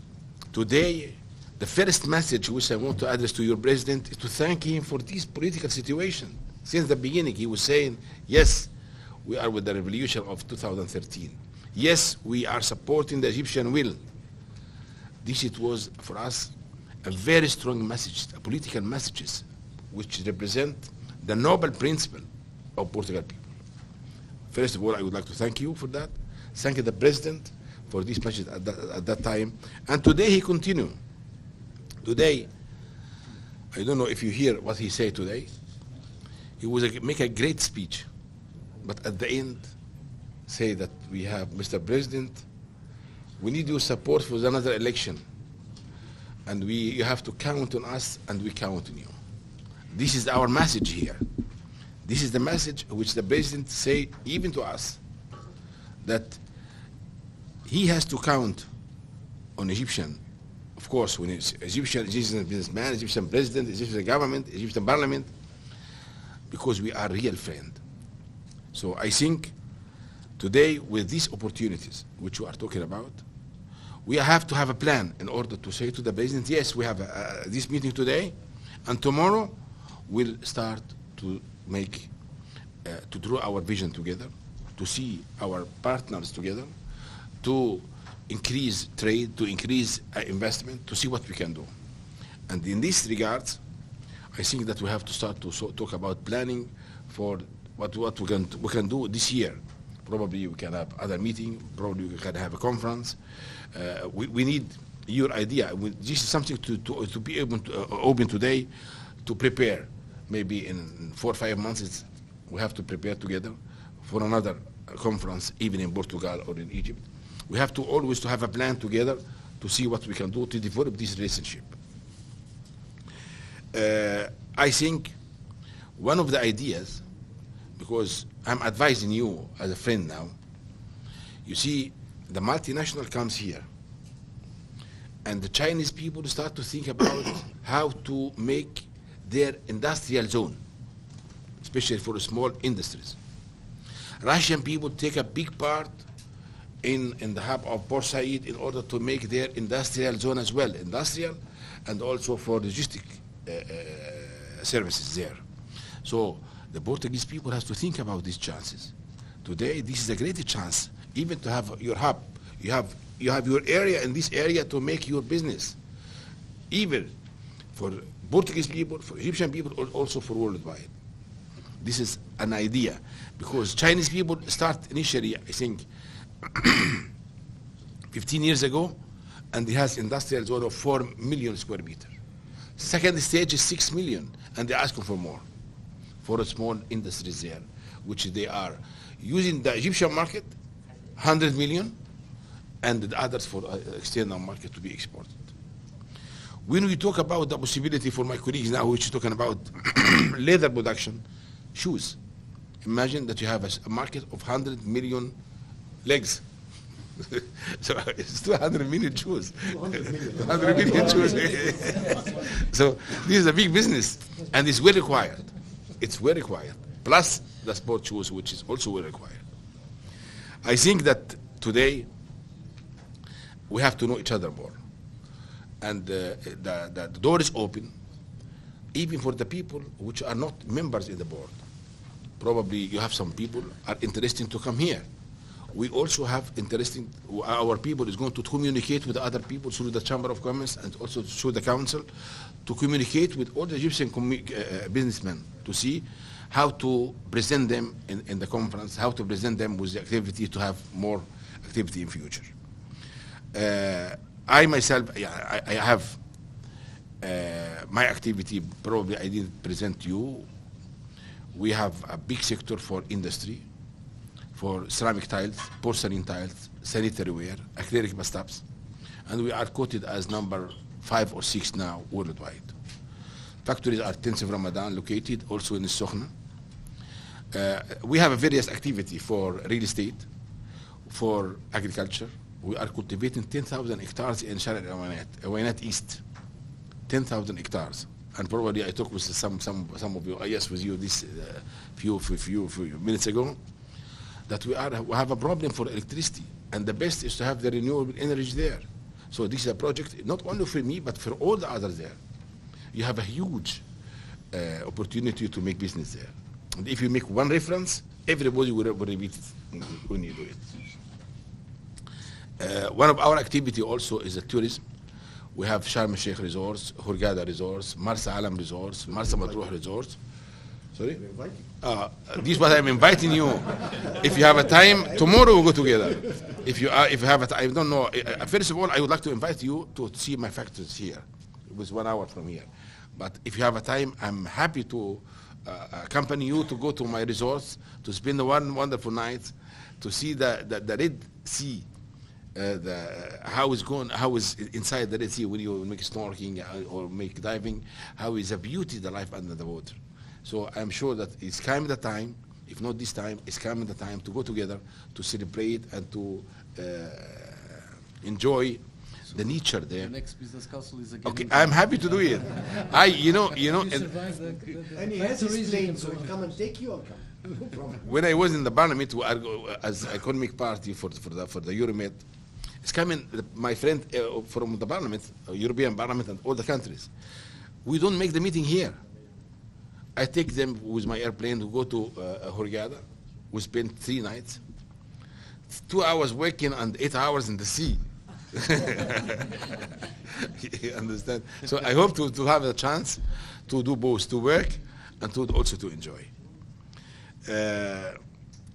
today, the first message which I want to address to your president is to thank him for this political situation. Since the beginning, he was saying, yes, we are with the revolution of 2013. Yes, we are supporting the Egyptian will. This it was for us a very strong message, a political messages, which represent the noble principle of Portugal people. First of all, I would like to thank you for that. Thank the president for this message at that time. And today he continued. Today, I don't know if you hear what he said today. He was make a great speech, but at the end, say that we have, Mr. President, we need your support for another election, and you have to count on us, and we count on you. This is our message here. This is the message which the president say even to us, that he has to count on Egyptian. Of course, when it's Egyptian businessman, Egyptian president, Egyptian government, Egyptian parliament, because we are real friends. So I think today, with these opportunities which you are talking about, we have to have a plan in order to say to the president, yes, we have this meeting today, and tomorrow we'll start to make, to draw our vision together, to see our partners together, to increase trade, to increase investment, to see what we can do. And in this regard, I think that we have to start to talk about planning for what we can do this year. Probably we can have other meeting, probably we can have a conference. We need your idea. This is something to be able to open today, to prepare. Maybe in 4 or 5 months, we have to prepare together for another conference, even in Portugal or in Egypt. We have to always have a plan together to see what we can do to develop this relationship. I think one of the ideas, because I'm advising you as a friend now, you see, the multinational comes here, and the Chinese people start to think about how to make their industrial zone, especially for small industries. Russian people take a big part in the hub of Port Said in order to make their industrial zone as well, industrial and also for logistic services there. So the Portuguese people have to think about these chances. Today, this is a great chance, even to have your hub. You have your area in this area to make your business, even for Portuguese people, for Egyptian people, also for worldwide. This is an idea, because Chinese people start initially, I think, 15 years ago, and it has industrial zone of 4 million square meters. Second stage is 6 million, and they're asking for more, for a small industries there, which they are using the Egyptian market, 100 million, and the others for external market to be exported. When we talk about the possibility for my colleagues now, which is talking about leather production, shoes. Imagine that you have a market of 100 million legs. So it's 200 million shoes. 200 million shoes. So this is a big business, and it's well required. It's well required. Plus the sport shoes, which is also well required. I think that today we have to know each other more. And the door is open, even for the people which are not members in the board. Probably you have some people are interested to come here. We also have interesting, our people is going to communicate with other people through the Chamber of Commerce and also through the Council, to communicate with all the Egyptian businessmen to see how to present them in the conference, how to present them with the activity to have more activity in future. I myself, I have my activity, probably I didn't present to you. We have a big sector for industry, for ceramic tiles, porcelain tiles, sanitary ware, acrylic bathtubs, and we are quoted as number 5 or 6 now worldwide. Factories are 10th of Ramadan located also in Sokhna. We have a various activity for real estate, for agriculture. We are cultivating 10,000 hectares in Shar al-Awainat East, 10,000 hectares. And probably I talked with some of you, yes, with you this few minutes ago, that we have a problem for electricity, and the best is to have the renewable energy there. So this is a project not only for me, but for all the others there. You have a huge opportunity to make business there. And if you make one reference, everybody will repeat it when you do it. One of our activity also is the tourism. We have Sharm el-Sheikh resorts, Hurghada resorts, Marsa Alam resorts, Marsa Matruh resorts. Sorry? This is what I'm inviting you. If you have a time, tomorrow we'll go together. If you have a time, I don't know. First of all, I would like to invite you to see my factories here. It was 1 hour from here. But if you have a time, I'm happy to accompany you to go to my resorts, to spend one wonderful night, to see the Red Sea. How is inside the Red Sea when you make snorkeling or make diving, how is the beauty, the life under the water. So I'm sure that it's coming the time, if not this time, it's coming the time to go together, to celebrate and to enjoy the nature there. The next business council is again. Okay, I'm happy to do it. You know. And he has his plane, so he'll come and take you, I'll come. No problem. When I was in the parliament as economic party for the Euromed, it's coming, my friend from the parliament, European Parliament and all the countries. We don't make the meeting here. I take them with my airplane to go to Hurghada. We spend 3 nights. 2 hours working and 8 hours in the sea. You understand? So I hope to have a chance to do both, to work and to also to enjoy.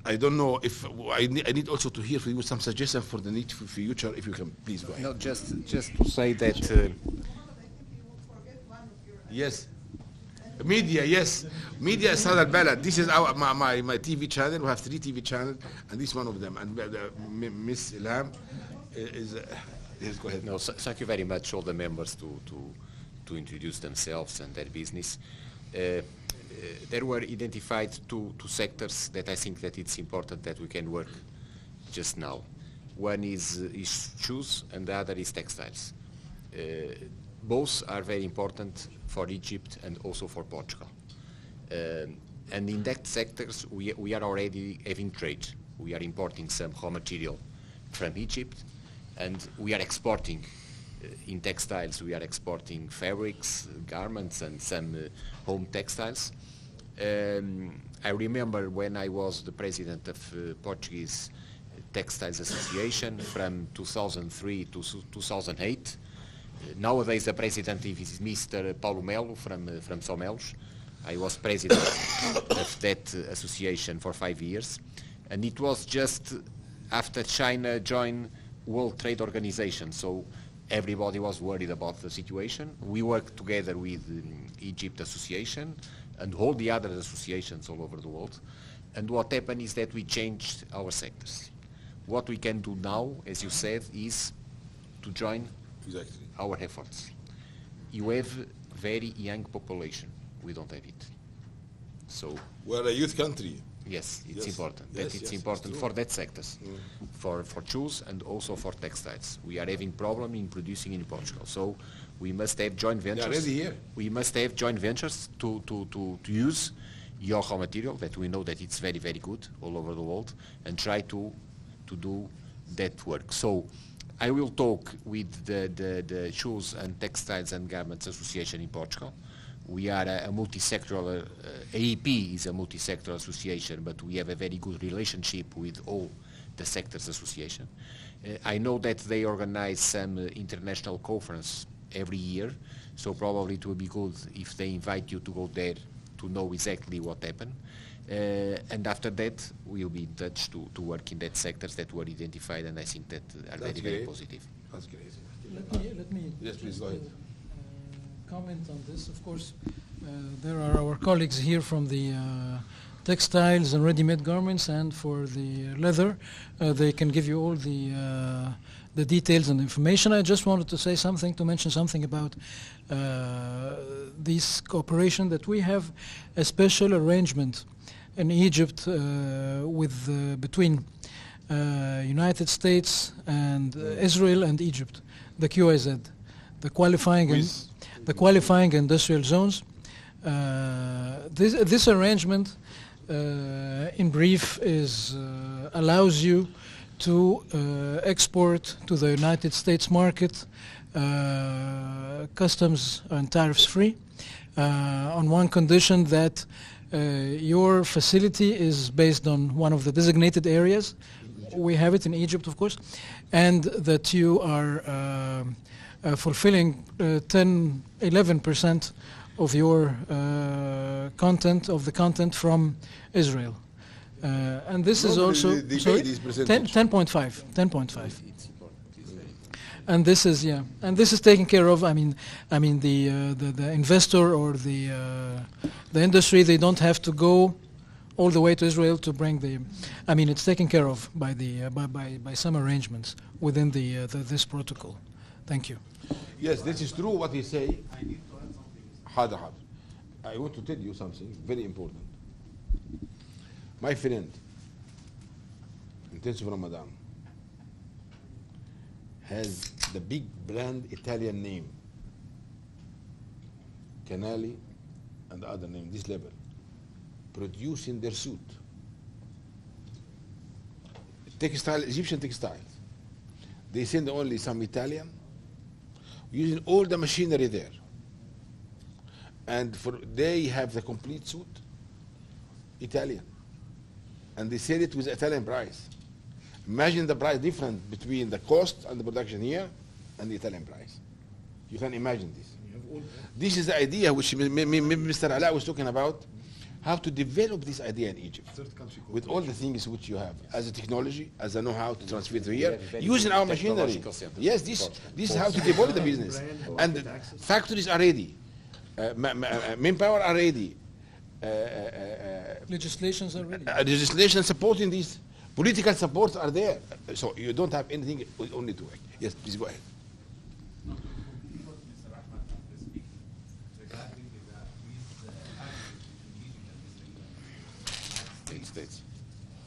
I don't know if I need also to hear from you some suggestions for the near future. If you can, please go ahead. No, just to say that. Yes. Media, yes. Media is Southern Ballad. This is my TV channel. We have 3 TV channels, and this is one of them. And Miss Ilham is. Yes, go ahead. No, thank you very much, all the members, to introduce themselves and their business. There were identified two sectors that I think that it's important that we can work just now. One is shoes, and the other is textiles. Both are very important for Egypt and also for Portugal. And in that sectors, we are already having trade. We are importing some raw material from Egypt, and we are exporting in textiles. We are exporting fabrics, garments, and some home textiles. I remember when I was the president of Portuguese Textiles Association from 2003 to 2008. Nowadays the president is Mr. Paulo Melo from Somelos. I was president of that association for 5 years, and it was just after China joined World Trade Organization, so everybody was worried about the situation. We worked together with Egypt Association and all the other associations all over the world, and what happened is that we changed our sectors. What we can do now, as you said, is to join our efforts. You have very young population. We don't have it. So we're a youth country. Yes, it's important. It's important for that sectors, for shoes and also for textiles. We are having problem in producing in Portugal. So we must have joint ventures. They are already here. We must have joint ventures to use your raw material that we know that it's very, very good all over the world, and try to do that work. So I will talk with the Shoes and Textiles and Garments Association in Portugal. We are a multi-sectoral, AEP is a multi-sectoral association, but we have a very good relationship with all the sectors association. I know that they organize some international conference every year, so probably it will be good if they invite you to go there to know exactly what happened. And after that, we'll be in touch to work in that sectors that were identified, and I think that are very, very positive. That's great. Let me yes, please go ahead. Comment on this. Of course, there are our colleagues here from the textiles and ready-made garments, and for the leather, they can give you all the details and information. I just wanted to mention something about this cooperation, that we have a special arrangement in Egypt between United States and Israel and Egypt, the QIZ, the qualifying industrial zones. This arrangement, in brief, allows you to export to the United States market customs and tariffs free, on one condition that your facility is based on one of the designated areas. We have it in Egypt, of course, and that you are fulfilling 11% of your content from Israel. And this is also 10.5. And this is taken care of. I mean the investor or the industry, they don't have to go all the way to Israel to bring the. I mean, it's taken care of by some arrangements within this protocol. Thank you. Yes, this is true what he say. I want to tell you something very important. My friend, Intensive Ramadan, has the big brand Italian name, Canali and other name, this level, producing their suit. Textile, Egyptian textiles. They send only some Italian, using all the machinery there. And they have the complete suit, Italian. And they sell it with Italian price. Imagine the price difference between the cost and the production here and the Italian price. You can imagine this. This is the idea which Mr. Ala was talking about, how to develop this idea in Egypt with all the things which you have as a technology, as a know-how to transfer to here, using our machinery. Yes, this is how to develop the business. And the factories are ready, manpower are ready, legislations are ready. Legislation supporting this, political supports are there. So you don't have anything only to work. Yes, please go ahead. States.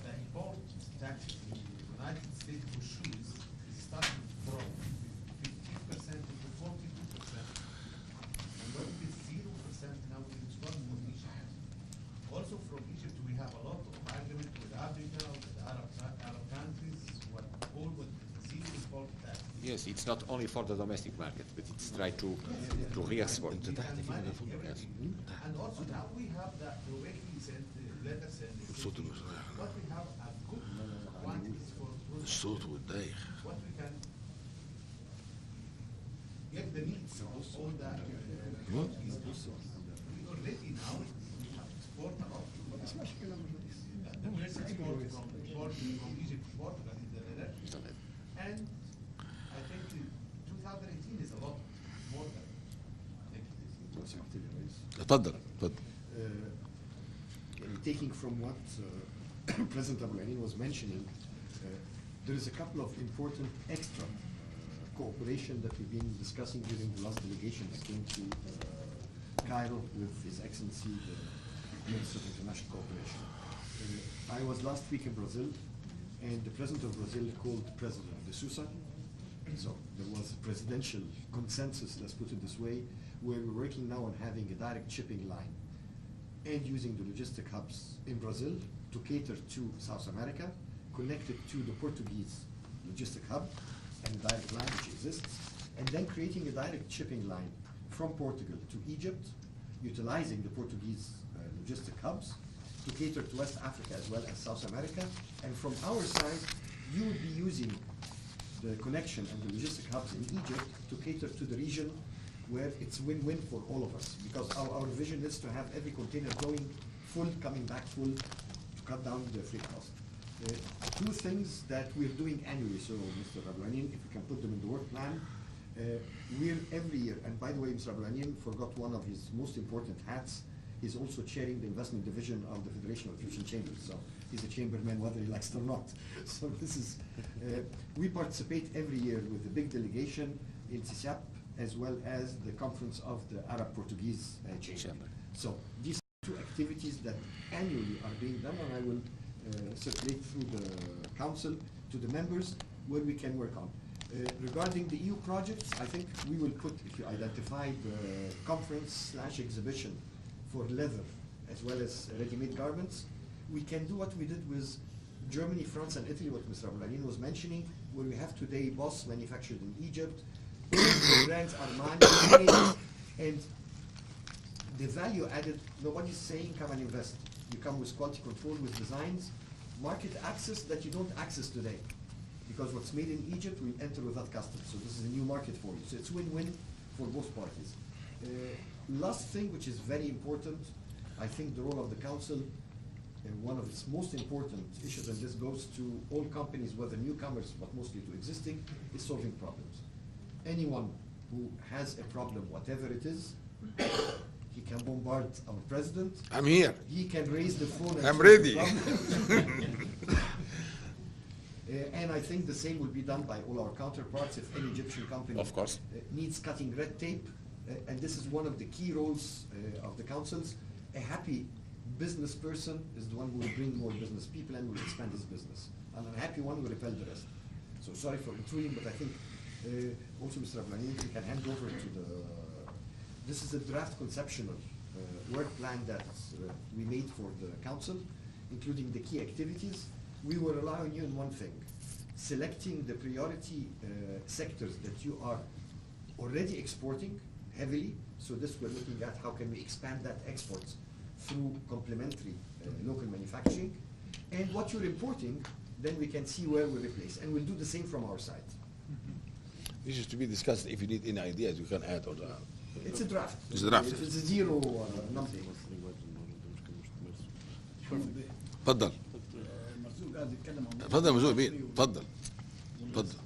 The import taxes in the United States for shoes is starting from 15% to 42%. And when it is 0% now it is not from Egypt. Also from Egypt we have a lot of argument with Africa, with Arab countries, all with zero import tax. Yes, it's not only for the domestic market, but it's try to re-export. Yes. And also now we have the directly sent letters and what we have a good quantities for what we can get the needs of all the countries. We already now we have export a lot. The first export from Egypt to Portugal is the leather. And I think 2018 is a lot more than تفضل. Taking from what President Abulanin was mentioning, there is a couple of important extra cooperation that we've been discussing during the last delegation that came to Cairo with His Excellency, the Minister of International Cooperation. I was last week in Brazil, and the President of Brazil called President de Sousa. So there was a presidential consensus, let's put it this way, where we're working now on having a direct shipping line and using the logistic hubs in Brazil to cater to South America, connected to the Portuguese logistic hub and direct line which exists, and then creating a direct shipping line from Portugal to Egypt, utilizing the Portuguese logistic hubs to cater to West Africa as well as South America. And from our side, you would be using the connection and the logistic hubs in Egypt to cater to the region where it's win-win for all of us, because our vision is to have every container going full, coming back full, to cut down the freight cost. Two things that we're doing annually, so Mr. Abulanin, if we can put them in the work plan, we're every year, and by the way, Mr. Abulanin forgot one of his most important hats. He's also chairing the investment division of the Federation of Egyptian Chambers, so he's a chamberman whether he likes it or not. So this is, we participate every year with a big delegation in CISAP, as well as the conference of the Arab Portuguese Chamber. So these are two activities that annually are being done, and I will circulate through the council to the members where we can work on. Regarding the EU projects, I think we will put, if you identify the conference/exhibition for leather as well as ready-made garments, we can do what we did with Germany, France, and Italy, what Mr. Abulanin was mentioning, where we have today Boss manufactured in Egypt, the brands Armani, and the value added, nobody's saying come and invest. You come with quality control, with designs, market access that you don't access today. Because what's made in Egypt will enter without customs. So this is a new market for you. So it's win-win for both parties. Last thing, which is very important, I think the role of the council, and one of its most important issues, and this goes to all companies, whether newcomers, but mostly to existing, is solving problems. Anyone who has a problem, whatever it is, he can bombard our president. I'm here. He can raise the phone and I'm ready. And I think the same will be done by all our counterparts. If any Egyptian company of course needs cutting red tape, and this is one of the key roles of the councils, a happy business person is the one who will bring more business people and will expand his business. And an unhappy one will repel the rest. So sorry for intruding, but I think also Mr. Abulanin, we can hand over to the, this is a draft conceptual work plan that we made for the council, including the key activities. We will rely on you in one thing, selecting the priority sectors that you are already exporting heavily. So this we're looking at how can we expand that exports through complementary local manufacturing. And what you're importing, then we can see where we replace. And we'll do the same from our side. This is to be discussed. If you need any ideas, you can add or It's a draft. It's a draft. It's a zero number. تفضل. مرزوق قاعد يتكلم عن تفضل مرزوق بيه. تفضل. تفضل.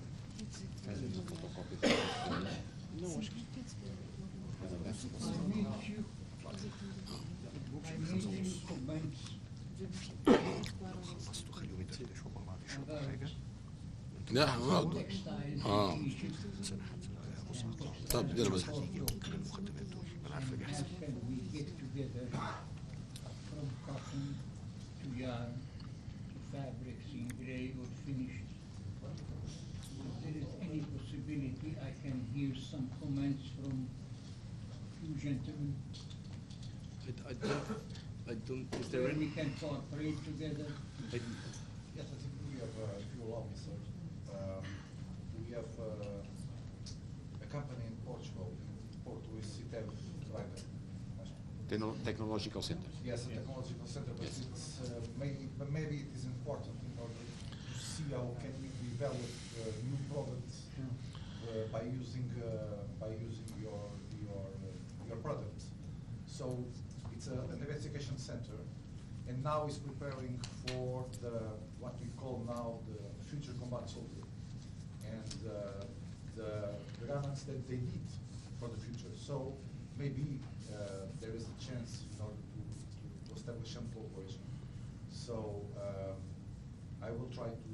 لا نقعد. طب دينا بس. From cotton to yarn to fabrics in gray or finished. If there is any possibility, I can hear some comments from you gentlemen. I don't, is there Where any? we can cooperate together. Yes, I think we have, if you allow me, sir, we have a company in Portugal, Porto is Citev Driver. Technological center. Yes, a technological center, but Yes. it's, maybe it is important in order to see how can we develop new products by using your product. So it's an investigation center, and now is preparing for what we call now the future combat soldier, and the garments that they need for the future. So maybe there is a chance in order to establish some cooperation. So I will try to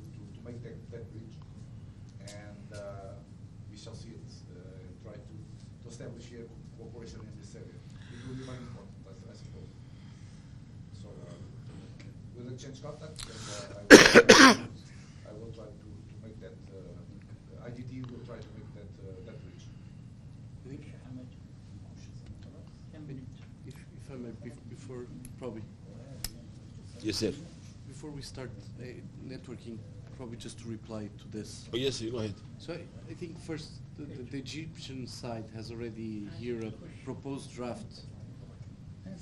make that bridge, and we shall see it, try to establish here cooperation in this area. It will be very important, I suppose. So we'll exchange contact, and I will try to make that, IDT will try to make that bridge. If I may, before, probably. Yes, sir. Before we start networking, probably just to reply to this. Oh, yes, go ahead. So I think first, the Egyptian side has already here a proposed draft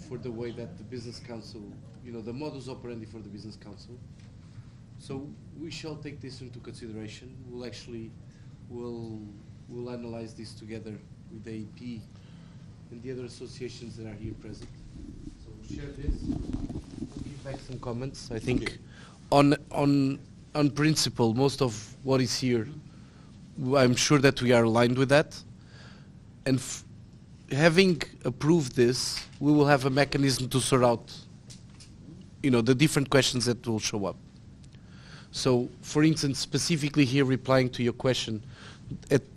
for the way that the business council, the modus operandi for the business council. So we shall take this into consideration. We'll analyze this together with the AEP and the other associations that are here present. So we'll share this. We'll give back some comments. I think on principle, most of what is here, I'm sure that we are aligned with that. And having approved this, we will have a mechanism to sort out, the different questions that will show up. So, for instance, specifically here replying to your question,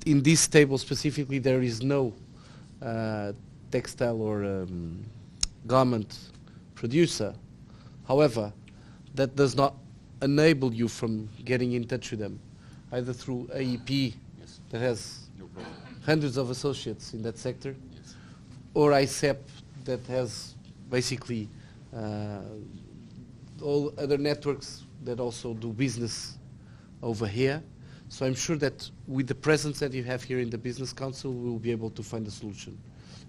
in this table specifically there is no textile or garment producer. However, that does not enable you from getting in touch with them, either through AEP, that has hundreds of associates in that sector, or ICEP, that has basically all other networks that also do business over here. So I'm sure that with the presence that you have here in the Business Council, we'll be able to find a solution.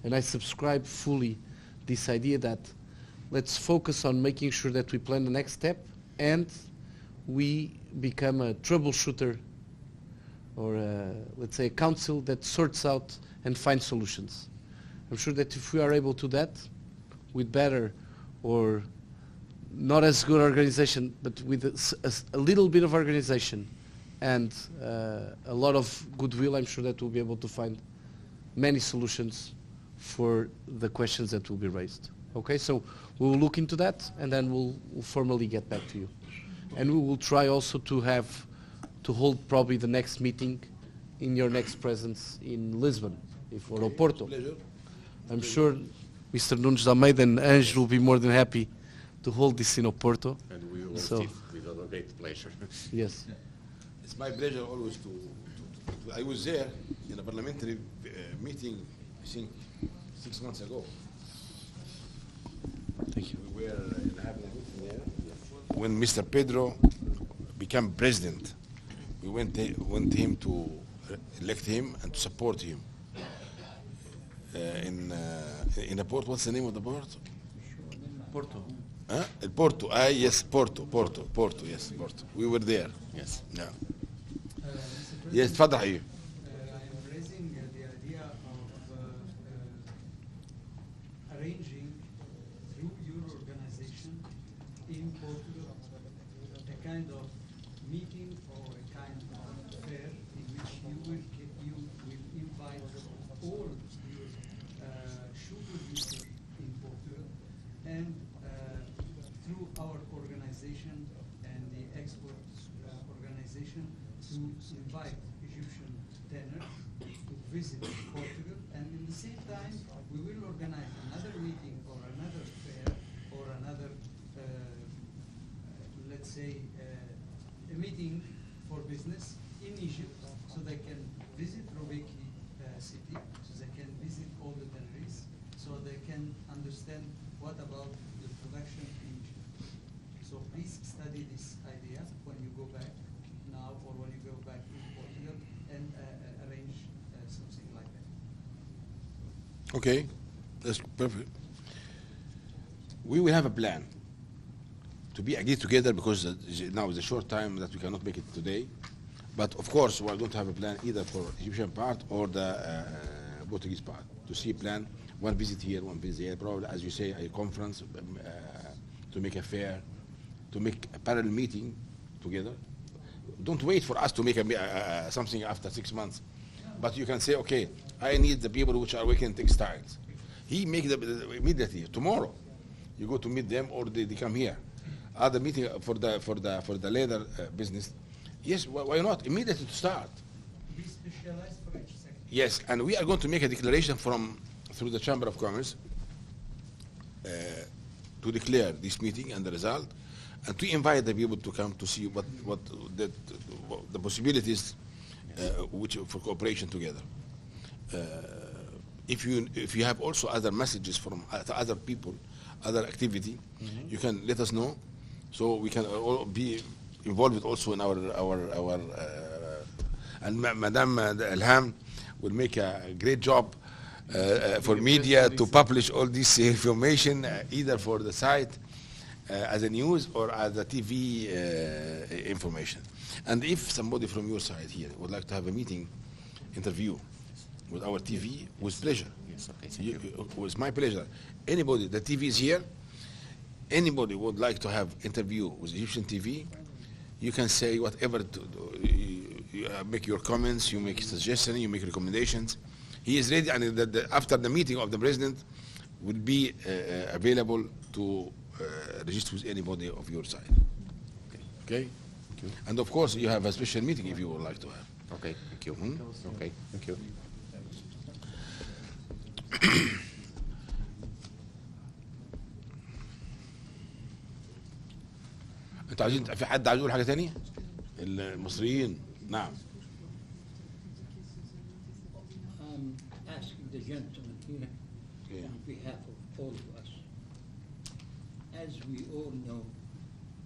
And I subscribe fully this idea that let's focus on making sure that we plan the next step and we become a troubleshooter, or let's say a council that sorts out and finds solutions. I'm sure that if we are able to do that with better or not as good organization, but with a little bit of organization and a lot of goodwill, I'm sure that we'll be able to find many solutions for the questions that will be raised. Okay, so we will look into that, and then we'll formally get back to you. And we will try also to hold probably the next meeting in your next presence in Lisbon, or Oporto. I'm sure Mr. Nunes Almeida and Ange will be more than happy to hold this in Oporto. And we will receive with a great pleasure. Yes. It's my pleasure always to I was there in a parliamentary meeting, I think 6 months ago. Thank you. We were having a meeting there. When Mr. Pedro became president, we went him to elect him and to support him. In the port, what's the name of the port? Porto. Porto. Yes, Porto. Yes, Porto. We were there. Yes. No. Yes, تفضل حبيبي. I am raising the idea of arranging through your organization in Portugal a kind of meeting or a kind of fair in which you will invite all your sugar users in Portugal and through our organization and the export organization to invite Egyptian tanners to visit Portugal, and in the same time we will organize another meeting or another fair or another, let's say, a meeting for business in Egypt, so they can visit Robeki city, so they can visit all the tanneries, so they can understand what about the production in Egypt. So please study this idea when you go back now or when you go back in Portugal and arrange something like that. Okay, that's perfect. We will have a plan to be agreed together, because now is a short time that we cannot make it today. But of course, we are going to have a plan either for Egyptian part or the Portuguese part, to see a plan, one visit here, one visit here, probably, as you say, a conference, to make a fair, to make a parallel meeting together. Don't wait for us to make something after 6 months. But you can say, okay, I need the people which are working in textiles. He make them immediately, tomorrow. You go to meet them, or they come here. Other meeting for the leather business. Yes, why not? Immediately to start. Be specialized for each sector. Yes, and we are going to make a declaration through the Chamber of Commerce to declare this meeting and the result, and to invite the people to come to see what the possibilities which for cooperation together. If you have also other messages from other people, other activity, you can let us know, so we can all be involved also in our and Madame Elham will make a great job for media to publish all this information, either for the site as a news or as a TV information. And if somebody from your side here would like to have a meeting, interview with our TV, with pleasure. Yes, okay, thank you. With my pleasure. Anybody, the TV is here, anybody would like to have interview with Egyptian TV, you can say whatever, you make your comments, you make suggestions, you make recommendations. He is ready, and after the meeting of the president will be available to register with anybody of your side. Okay? Thank you. And of course, you have a special meeting if you would like to have. Okay, thank you. Okay, thank you. انتوا عايزين، في حد عايز يقول حاجه ثانيه؟ المصريين. نعم. I'm asking the gentleman here on behalf of all of us. As we all know,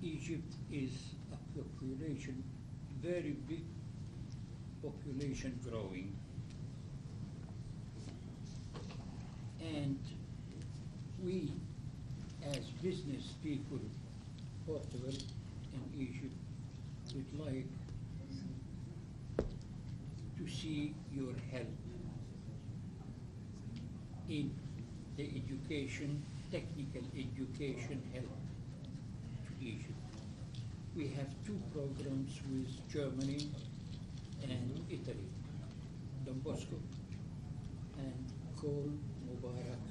Egypt is a population, very big population growing. And we, as business people, Portugal and Egypt, would like to see your help in the education, technical education help to Egypt. We have 2 programs with Germany and Italy, Don Bosco and Col Mubarak,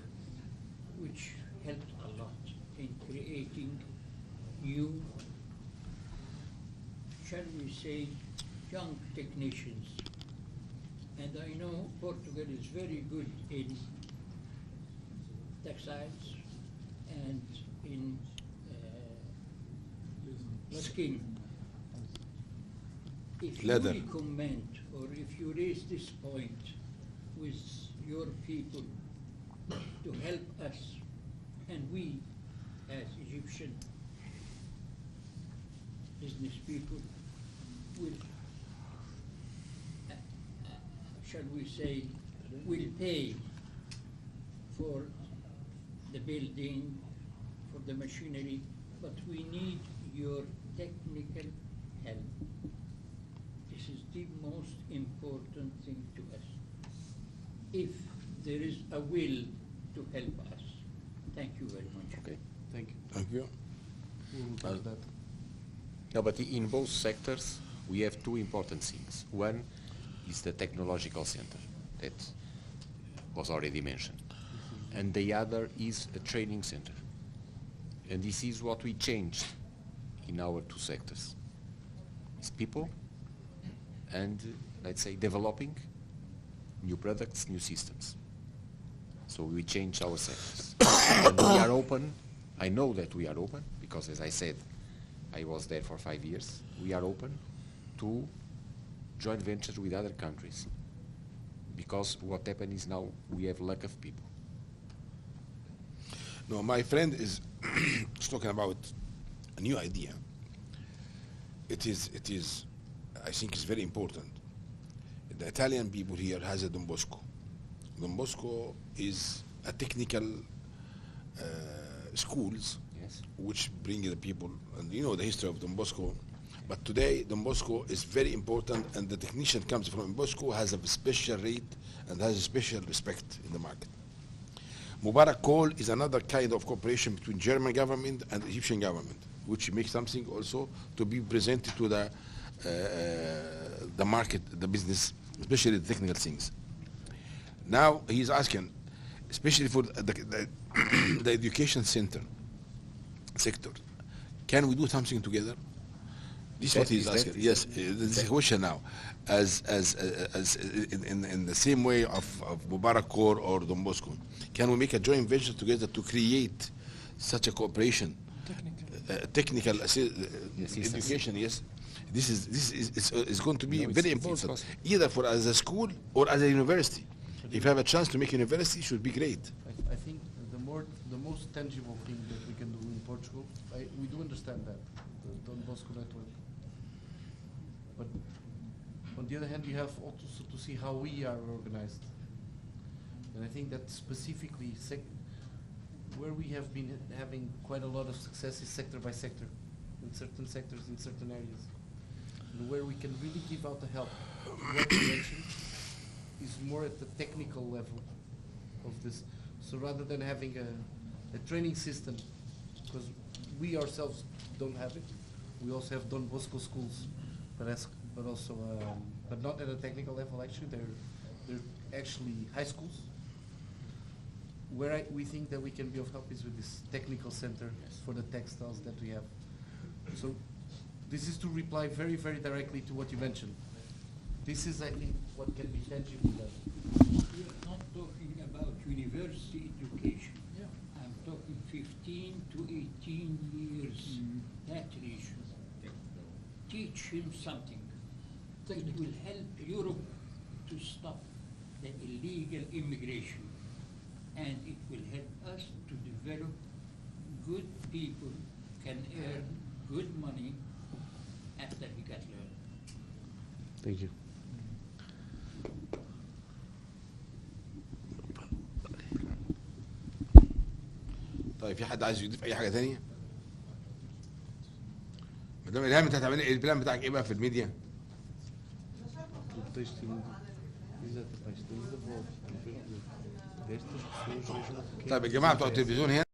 which helped a lot in creating new, shall we say, young technicians. And I know Portugal is very good in textiles and in skin. If Leather. you recommend or if you raise this point with your people to help us, and we as Egyptian business people will, shall we say, will pay for the building, for the machinery, but we need your technical help. This is the most important thing to us. If there is a will to help us. Thank you very much. Okay. Thank you. Thank you. No, but in both sectors, we have two important things. One is the technological center that was already mentioned. And the other is a training center. And this is what we changed in our two sectors. It's people and, let's say, developing new products, new systems. So we changed our sectors. And we are open. I know that we are open because, as I said, I was there for 5 years. We are open to joint ventures with other countries because what happened is now we have lack of people. No, my friend is talking about a new idea. It is, I think it's very important. The Italian people here has a Don Bosco. Don Bosco is a technical schools, yes, which bring the people, and you know the history of Don Bosco. But today, Don Bosco is very important, and the technician comes from Don Bosco has a special rate and has a special respect in the market. Mubarak Call is another kind of cooperation between German government and Egyptian government, which makes something also to be presented to the market, the business, especially the technical things. Now he's asking, especially for the education sector, can we do something together? This is what he's asking. Yes, this is a question now. As in the same way of Mubarak Core or Don Bosco, can we make a joint venture together to create such a cooperation? Technical education, yes. This is going to be very important, either for as a school or as a university. If you have a chance to make university, it should be great. I think the most tangible thing that we can do in Portugal, we do understand that, the Don Bosco network. But on the other hand, you have also to see how we are organized. And I think that specifically where we have been having quite a lot of success is sector by sector, in certain sectors, in certain areas. And where we can really give out the help, what you mentioned, is more at the technical level of this. So rather than having a training system, because we ourselves don't have it, we also have Don Bosco schools, but not at a technical level. Actually, they're actually high schools. Where we think that we can be of help is with this technical center for the textiles that we have. So this is to reply very, very directly to what you mentioned. This is, I think, what can be tangible done. We are not talking about university education. Yeah. I'm talking 15 to 18 years. That region. Teach him something. It will help Europe to stop the illegal immigration. And it will help us to develop good people can earn good money after he got learned. Thank you. طيب في حد عايز يضيف اي حاجه ثانيه؟ مدام الهام انت هتعملي ايه البلان بتاعك ايه بقى في الميديا؟ طيب الجماعه بتوع التلفزيون هنا